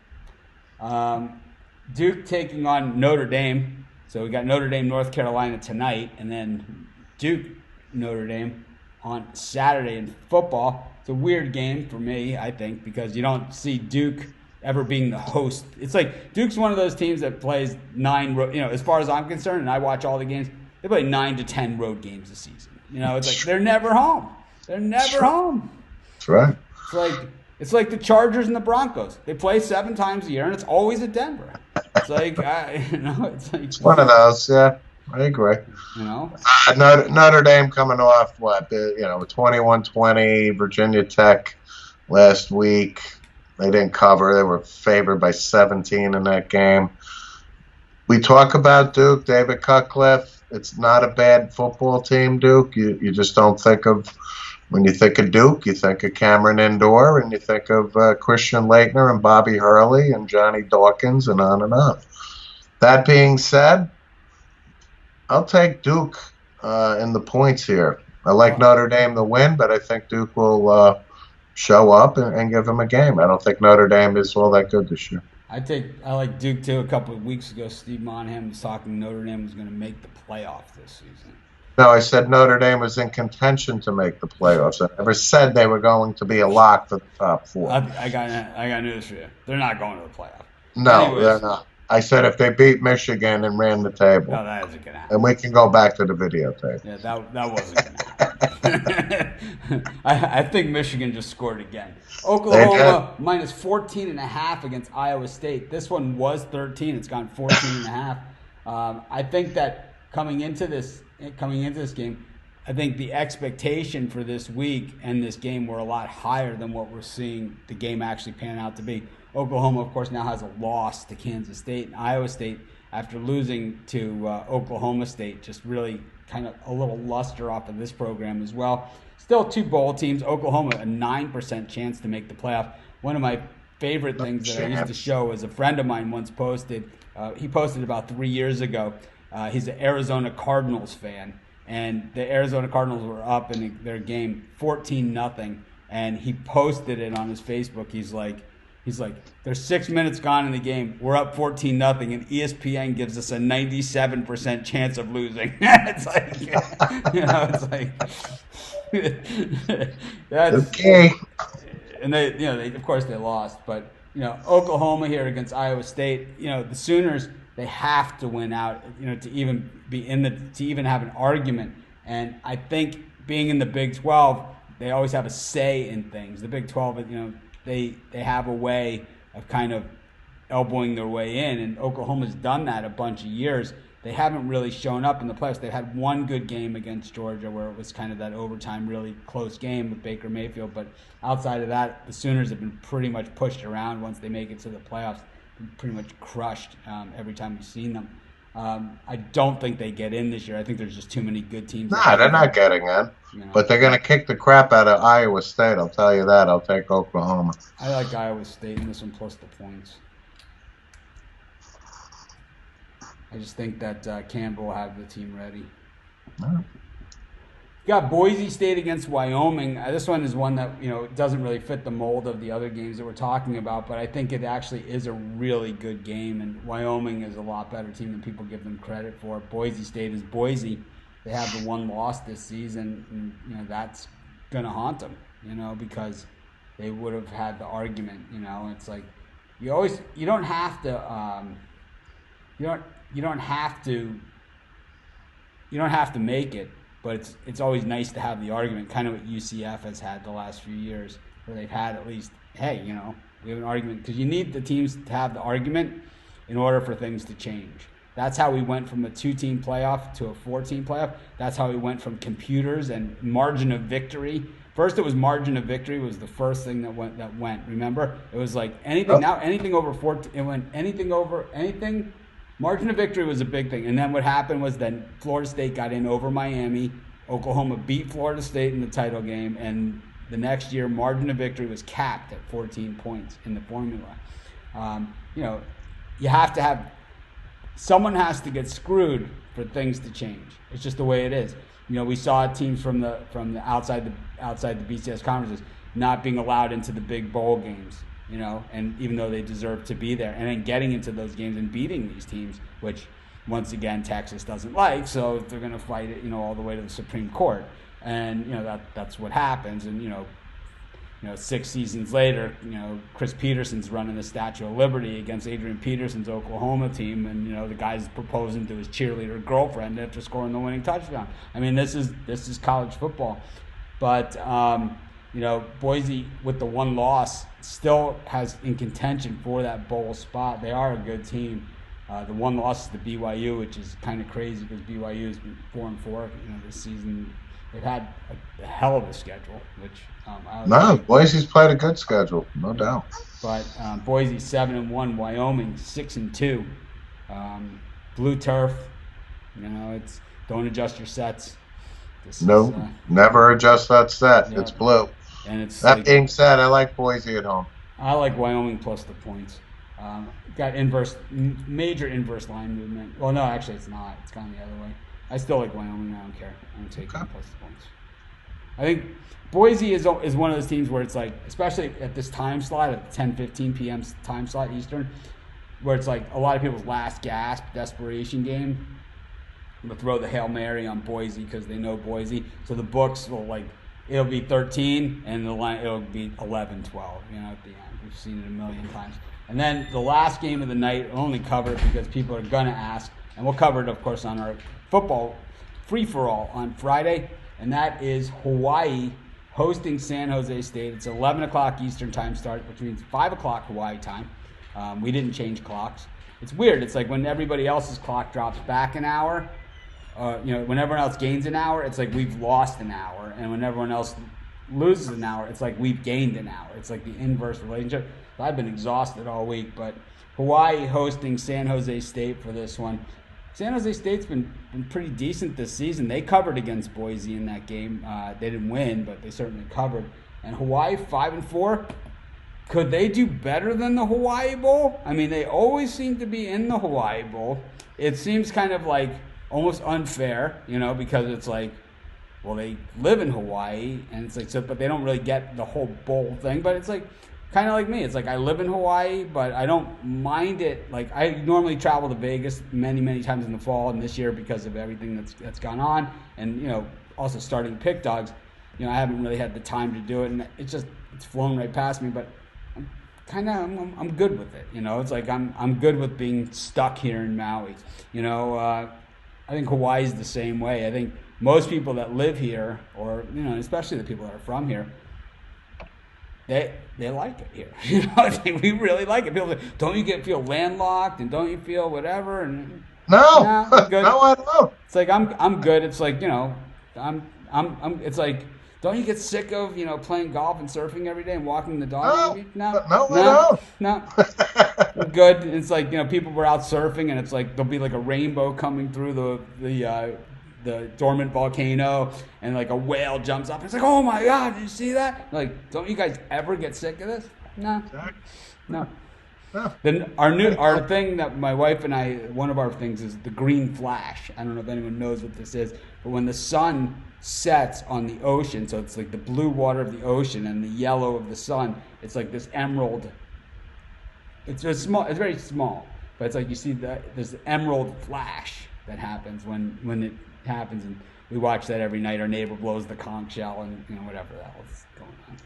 Speaker 1: Duke taking on Notre Dame. So we got Notre Dame, North Carolina tonight, and then Duke, Notre Dame on Saturday in football. It's a weird game for me, I think, because you don't see Duke ever being the host. It's like Duke's one of those teams that plays 9, as far as I'm concerned, and I watch all the games, they play 9 to 10 road games a season. It's like they're never home. They're never home.
Speaker 2: That's right.
Speaker 1: It's like the Chargers and the Broncos. They play 7 times a year, and it's always at Denver. It's like,
Speaker 2: it's one of those, yeah. I agree. Notre Dame coming off, 21-20, Virginia Tech last week. They didn't cover. They were favored by 17 in that game. We talk about Duke, David Cutcliffe. It's not a bad football team, Duke. You just don't think of, when you think of Duke, you think of Cameron Indoor, and you think of Christian Laettner and Bobby Hurley and Johnny Dawkins and on and on. That being said, I'll take Duke in the points here. I like Notre Dame to win, but I think Duke will show up and give them a game. I don't think Notre Dame is all that good this year.
Speaker 1: I like Duke too. A couple of weeks ago, Steve Monahan was talking Notre Dame was going to make the playoff this season.
Speaker 2: No, I said Notre Dame was in contention to make the playoffs. I never said they were going to be a lock for the top four.
Speaker 1: I got news for you. They're not going to the playoff.
Speaker 2: No,
Speaker 1: Anyways,
Speaker 2: they're not. I said if they beat Michigan and ran the table.
Speaker 1: No, that isn't going to happen.
Speaker 2: And we can go back to the videotape.
Speaker 1: Yeah, that wasn't going to happen. I think Michigan just scored again. Oklahoma minus 14.5 against Iowa State. This one was 13. It's gone 14.5. I think that coming into this game, I think the expectation for this week and this game were a lot higher than what we're seeing the game actually pan out to be. Oklahoma, of course, now has a loss to Kansas State, and Iowa State, after losing to Oklahoma State, just really kind of a little luster off of this program as well. Still two bowl teams. Oklahoma, a 9% chance to make the playoff. One of my favorite things that I used to show is a friend of mine once posted. He posted about 3 years ago. He's an Arizona Cardinals fan, and the Arizona Cardinals were up in their game 14-0, and he posted it on his Facebook. He's like, there's 6 minutes gone in the game. We're up 14-0, and ESPN gives us a 97% chance of losing. It's like, it's like that's
Speaker 2: okay.
Speaker 1: And they of course they lost, but Oklahoma here against Iowa State. The Sooners, they have to win out, to even be to even have an argument. And I think being in the Big 12, they always have a say in things. The Big 12, they have a way of kind of elbowing their way in, and Oklahoma's done that a bunch of years. They haven't really shown up in the playoffs. They've had one good game against Georgia where it was kind of that overtime, really close game with Baker Mayfield. But outside of that, the Sooners have been pretty much pushed around once they make it to the playoffs. Pretty much crushed every time we've seen them. I don't think they get in this year. I think there's just too many good teams.
Speaker 2: Nah, they're not getting in. But they're going to kick the crap out of Iowa State. I'll tell you that. I'll take Oklahoma.
Speaker 1: I like Iowa State in this one plus the points. I just think that Campbell will have the team ready.
Speaker 2: No.
Speaker 1: You got Boise State against Wyoming. This one is one that doesn't really fit the mold of the other games that we're talking about, but I think it actually is a really good game, and Wyoming is a lot better team than people give them credit for. Boise State is Boise. They have the one loss this season, and that's gonna haunt them, because they would have had the argument. It's like you don't have to make it. But it's always nice to have the argument, kind of what UCF has had the last few years, where they've had at least, hey, we have an argument. Because you need the teams to have the argument in order for things to change. That's how we went from a 2-team playoff to a 4-team playoff. That's how we went from computers and margin of victory. First, it was margin of victory was the first thing that went. Remember? It was like anything. Now anything over 14, it went anything. Margin of victory was a big thing. And then what happened was then Florida State got in over Miami. Oklahoma beat Florida State in the title game. And the next year, margin of victory was capped at 14 points in the formula. You have to have – someone has to get screwed for things to change. It's just the way it is. We saw teams from the outside the BCS conferences not being allowed into the big bowl games. And even though they deserve to be there, and then getting into those games and beating these teams, which once again Texas doesn't like, so they're going to fight it, all the way to the Supreme Court, and that's what happens. And 6 seasons later, Chris Peterson's running the Statue of Liberty against Adrian Peterson's Oklahoma team, and the guy's proposing to his cheerleader girlfriend after scoring the winning touchdown. I mean, this is college football, but. Boise with the one loss still has in contention for that bowl spot. They are a good team. The one loss is to BYU, which is kind of crazy because BYU has been 4-4. This season they've had a hell of a schedule.
Speaker 2: Boise's played a good schedule, no doubt.
Speaker 1: But Boise 7-1, Wyoming 6-2. Blue turf. It's don't adjust your sets.
Speaker 2: Never adjust that set. Yeah. It's blue.
Speaker 1: And it's
Speaker 2: being said, I like Boise at home.
Speaker 1: I like Wyoming plus the points. Got major inverse line movement. Well, no, actually it's not. It's gone the other way. I still like Wyoming. I don't care. I'm going to take them plus the points. I think Boise is one of those teams where it's like, especially at this time slot, at 10:15 p.m. time slot Eastern, where it's like a lot of people's last gasp desperation game. They'll throw the Hail Mary on Boise because they know Boise. So the books will it'll be 13 and the line it'll be 11-12. At the end. We've seen it a million times. And then the last game of the night, we'll only cover it because people are gonna ask, and we'll cover it, of course, on our football free-for-all on Friday, and that is Hawaii hosting San Jose State. It's 11 o'clock Eastern time start, which means 5 o'clock Hawaii time. We didn't change clocks. It's weird. It's like when everybody else's clock drops back an hour, when everyone else gains an hour, it's like we've lost an hour. And when everyone else loses an hour, it's like we've gained an hour. It's like the inverse relationship. So I've been exhausted all week, but Hawaii hosting San Jose State for this one. San Jose State's been pretty decent this season. They covered against Boise in that game. They didn't win, but they certainly covered. And Hawaii 5-4. Could they do better than the Hawaii Bowl? I mean, they always seem to be in the Hawaii Bowl. It seems kind of like almost unfair, because it's like, well, they live in Hawaii, and it's like, so, but they don't really get the whole bowl thing. But it's like, kind of like me. It's like I live in Hawaii, but I don't mind it. Like I normally travel to Vegas many, many times in the fall, and this year because of everything that's gone on, and also starting Pick Dogs, I haven't really had the time to do it, and it's flown right past me. But I'm good with it. It's like I'm good with being stuck here in Maui. I think Hawaii's the same way. I think most people that live here, or especially the people that are from here, they like it here. I think we really like it. People say, don't you feel landlocked, and don't you feel whatever? And
Speaker 2: no,
Speaker 1: good.
Speaker 2: No, I don't.
Speaker 1: It's like I'm good. It's like I'm. It's like, don't you get sick of playing golf and surfing every day and walking the dog?
Speaker 2: No, I don't.
Speaker 1: No. I'm good. It's like people were out surfing, and it's like there'll be like a rainbow coming through the dormant volcano, and like a whale jumps up. It's like, oh my God, did you see that? Like, don't you guys ever get sick of this? No. Then our thing that my wife and I, one of our things is the green flash. I don't know if anyone knows what this is, but when the sun sets on the ocean, so it's like the blue water of the ocean and the yellow of the sun, it's like this emerald. It's small. It's very small, but it's like you see there's the emerald flash that happens when it happens, and we watch that every night. Our neighbor blows the conch shell, and whatever the hell is going on.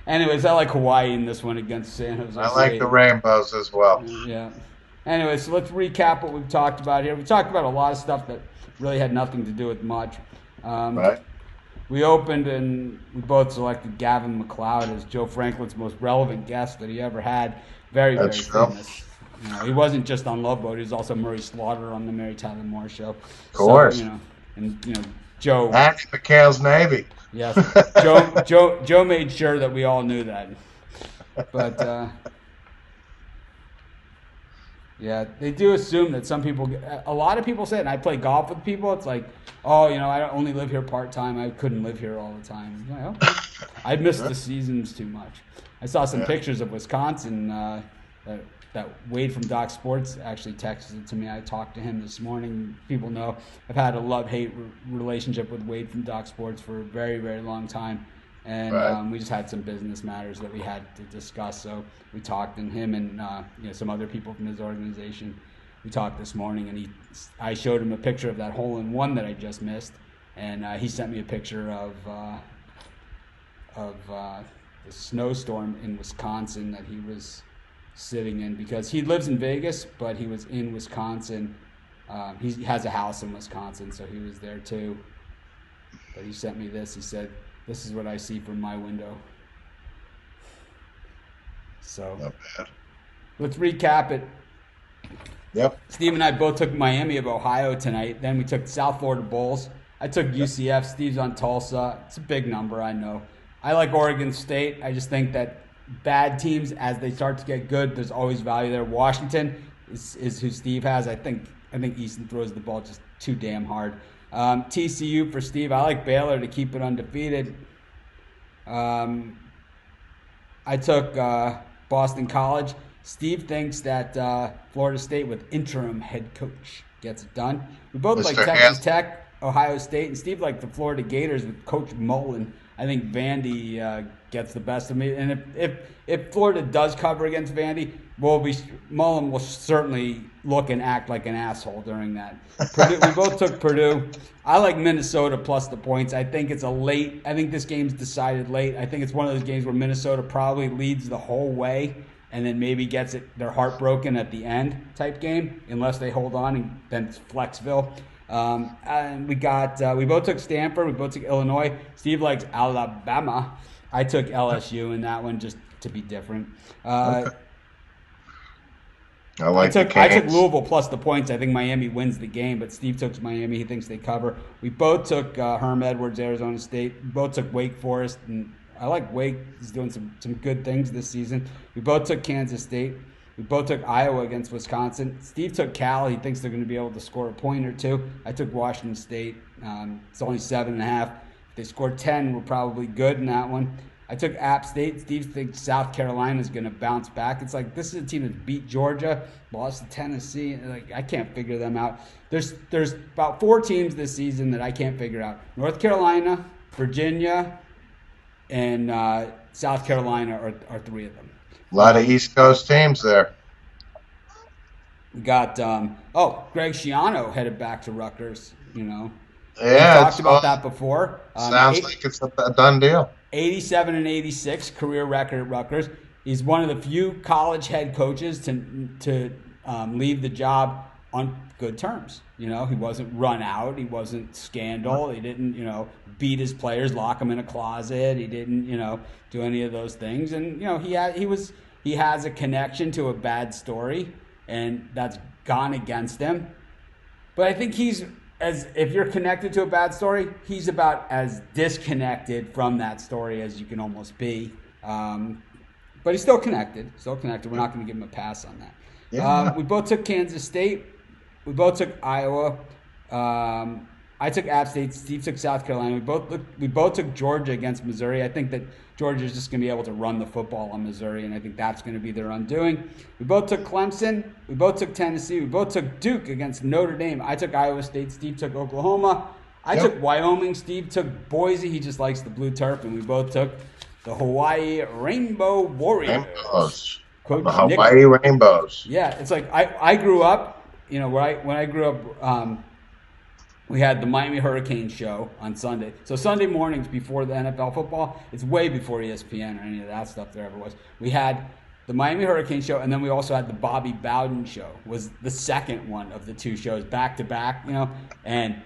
Speaker 1: Anyways, I like Hawaii in this one against San Jose.
Speaker 2: I like the rainbows as well.
Speaker 1: Yeah. Anyways, so let's recap what we've talked about here. We talked about a lot of stuff that really had nothing to do with much.
Speaker 2: Right.
Speaker 1: We opened and we both selected Gavin MacLeod as Joe Franklin's most relevant guest that he ever had. Very, very famous. He wasn't just on Love Boat; he was also Murray Slaughter on the Mary Tyler Moore Show.
Speaker 2: Of course.
Speaker 1: So, Joe.
Speaker 2: Andy McHale's Navy.
Speaker 1: Yes, Joe made sure that we all knew that. But yeah, they do assume that some people. A lot of people say it, and I play golf with people. It's like, oh, I only live here part time. I couldn't live here all the time. Well, I missed the seasons too much. I saw some pictures of Wisconsin. That Wade from Doc Sports actually texted it to me. I talked to him this morning. People know I've had a love-hate relationship with Wade from Doc Sports for a very, very long time. And we just had some business matters that we had to discuss. So we talked, and him and some other people from his organization, we talked this morning, and I showed him a picture of that hole-in-one that I just missed, and he sent me a picture of the snowstorm in Wisconsin that he was sitting in, because he lives in Vegas, but he was in Wisconsin. He has a house in Wisconsin, so he was there too. But he sent me this. He said, "This is what I see from my window." So
Speaker 2: not bad.
Speaker 1: Let's recap it.
Speaker 2: Yep.
Speaker 1: Steve and I both took Miami of Ohio tonight. Then we took South Florida Bulls. I took UCF. Steve's on Tulsa. It's a big number, I know. I like Oregon State. I just think that bad teams, as they start to get good, there's always value there. Washington is who Steve has. I think Easton throws the ball just too damn hard. TCU for Steve. I like Baylor to keep it undefeated. I took Boston College. Steve thinks that Florida State with interim head coach gets it done. We both like Texas Tech. Ohio State, and Steve liked the Florida Gators with Coach Mullen. I think Vandy gets the best of me, and if Florida does cover against Vandy, Mullen will certainly look and act like an asshole during that. Purdue, we both took Purdue. I like Minnesota plus the points. I think it's I think this game's decided late. I think it's one of those games where Minnesota probably leads the whole way and then maybe gets their heart broken at the end type game, unless they hold on, and then it's Flexville. And we both took Stanford, we both took Illinois. Steve likes Alabama. I took LSU in that one just to be different.
Speaker 2: Okay.
Speaker 1: I took Louisville plus the points. I think Miami wins the game, but Steve took Miami. He thinks they cover. We both took Herm Edwards, Arizona State. We both took Wake Forest, and I like Wake. He's doing some good things this season. We both took Kansas State. We both took Iowa against Wisconsin. Steve took Cal. He thinks they're going to be able to score a point or two. I took Washington State. It's only 7.5. If they score 10, we're probably good in that one. I took App State. Steve thinks South Carolina is going to bounce back. It's like, this is a team that beat Georgia, lost to Tennessee. Like, I can't figure them out. There's about 4 teams this season that I can't figure out. North Carolina, Virginia, and South Carolina are 3 of them.
Speaker 2: A lot of East Coast teams there.
Speaker 1: We got Greg Schiano headed back to Rutgers.
Speaker 2: Yeah,
Speaker 1: we talked about that before.
Speaker 2: Sounds like it's a done deal.
Speaker 1: 87 and 86 career record at Rutgers. He's one of the few college head coaches to leave the job on good terms. He wasn't run out. He wasn't scandal. He didn't beat his players, lock them in a closet. He didn't do any of those things. And he has a connection to a bad story, and that's gone against him. But I think if you're connected to a bad story, he's about as disconnected from that story as you can almost be. But he's still connected. We're not going to give him a pass on that.
Speaker 2: Yeah.
Speaker 1: We both took Kansas State. We both took Iowa. I took App State. Steve took South Carolina. We both took Georgia against Missouri. I think that Georgia is just going to be able to run the football on Missouri, and I think that's going to be their undoing. We both took Clemson. We both took Tennessee. We both took Duke against Notre Dame. I took Iowa State. Steve took Oklahoma. I took Wyoming. Steve took Boise. He just likes the blue turf, and we both took the Hawaii Rainbow Warriors.
Speaker 2: The Hawaii Rainbows.
Speaker 1: Yeah, it's like I grew up. When I grew up, we had the Miami Hurricane show on Sunday. So Sunday mornings before the NFL football, it's way before ESPN or any of that stuff there ever was. We had the Miami Hurricane show, and then we also had the Bobby Bowden show. Was the second one of the 2 shows back to back, And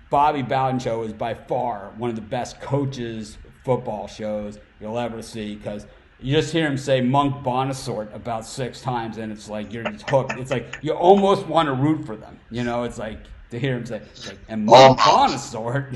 Speaker 1: Bobby Bowden show is by far one of the best coaches football shows you'll ever see, because you just hear him say Monk Bonasort about 6 times, and it's like you're just hooked. It's like you almost want to root for them. It's like to hear him say, and Monk Bonasort.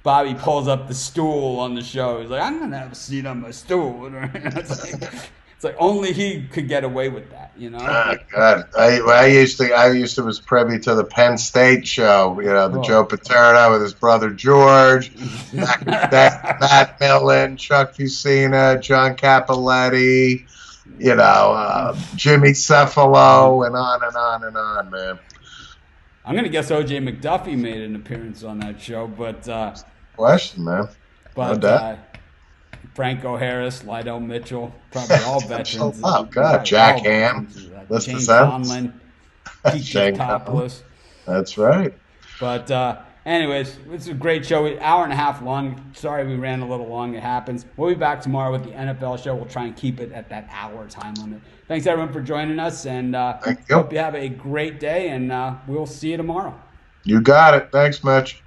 Speaker 1: Bobby pulls up the stool on the show. He's like, I'm going to have a seat on my stool. It's like only he could get away with that,
Speaker 2: Oh, God. I used to was privy to the Penn State show, the Joe Paterno with his brother George, Matt Millen, Chuck Fusina, John Capoletti, Jimmy Cephalo, and on and on and on, man.
Speaker 1: I'm going to guess O.J. McDuffie made an appearance on that show, but...
Speaker 2: question, man.
Speaker 1: But Franco Harris, Lydell Mitchell, probably all veterans.
Speaker 2: Oh, God. Jack Ham.
Speaker 1: Shane Conlon, Keith Topoulos.
Speaker 2: That's right.
Speaker 1: But anyways, it's a great show. Hour and a half long. Sorry we ran a little long. It happens. We'll be back tomorrow with the NFL show. We'll try and keep it at that hour time limit. Thanks, everyone, for joining us. And hope you have a great day, and we'll see you tomorrow.
Speaker 2: You got it. Thanks, Mitch.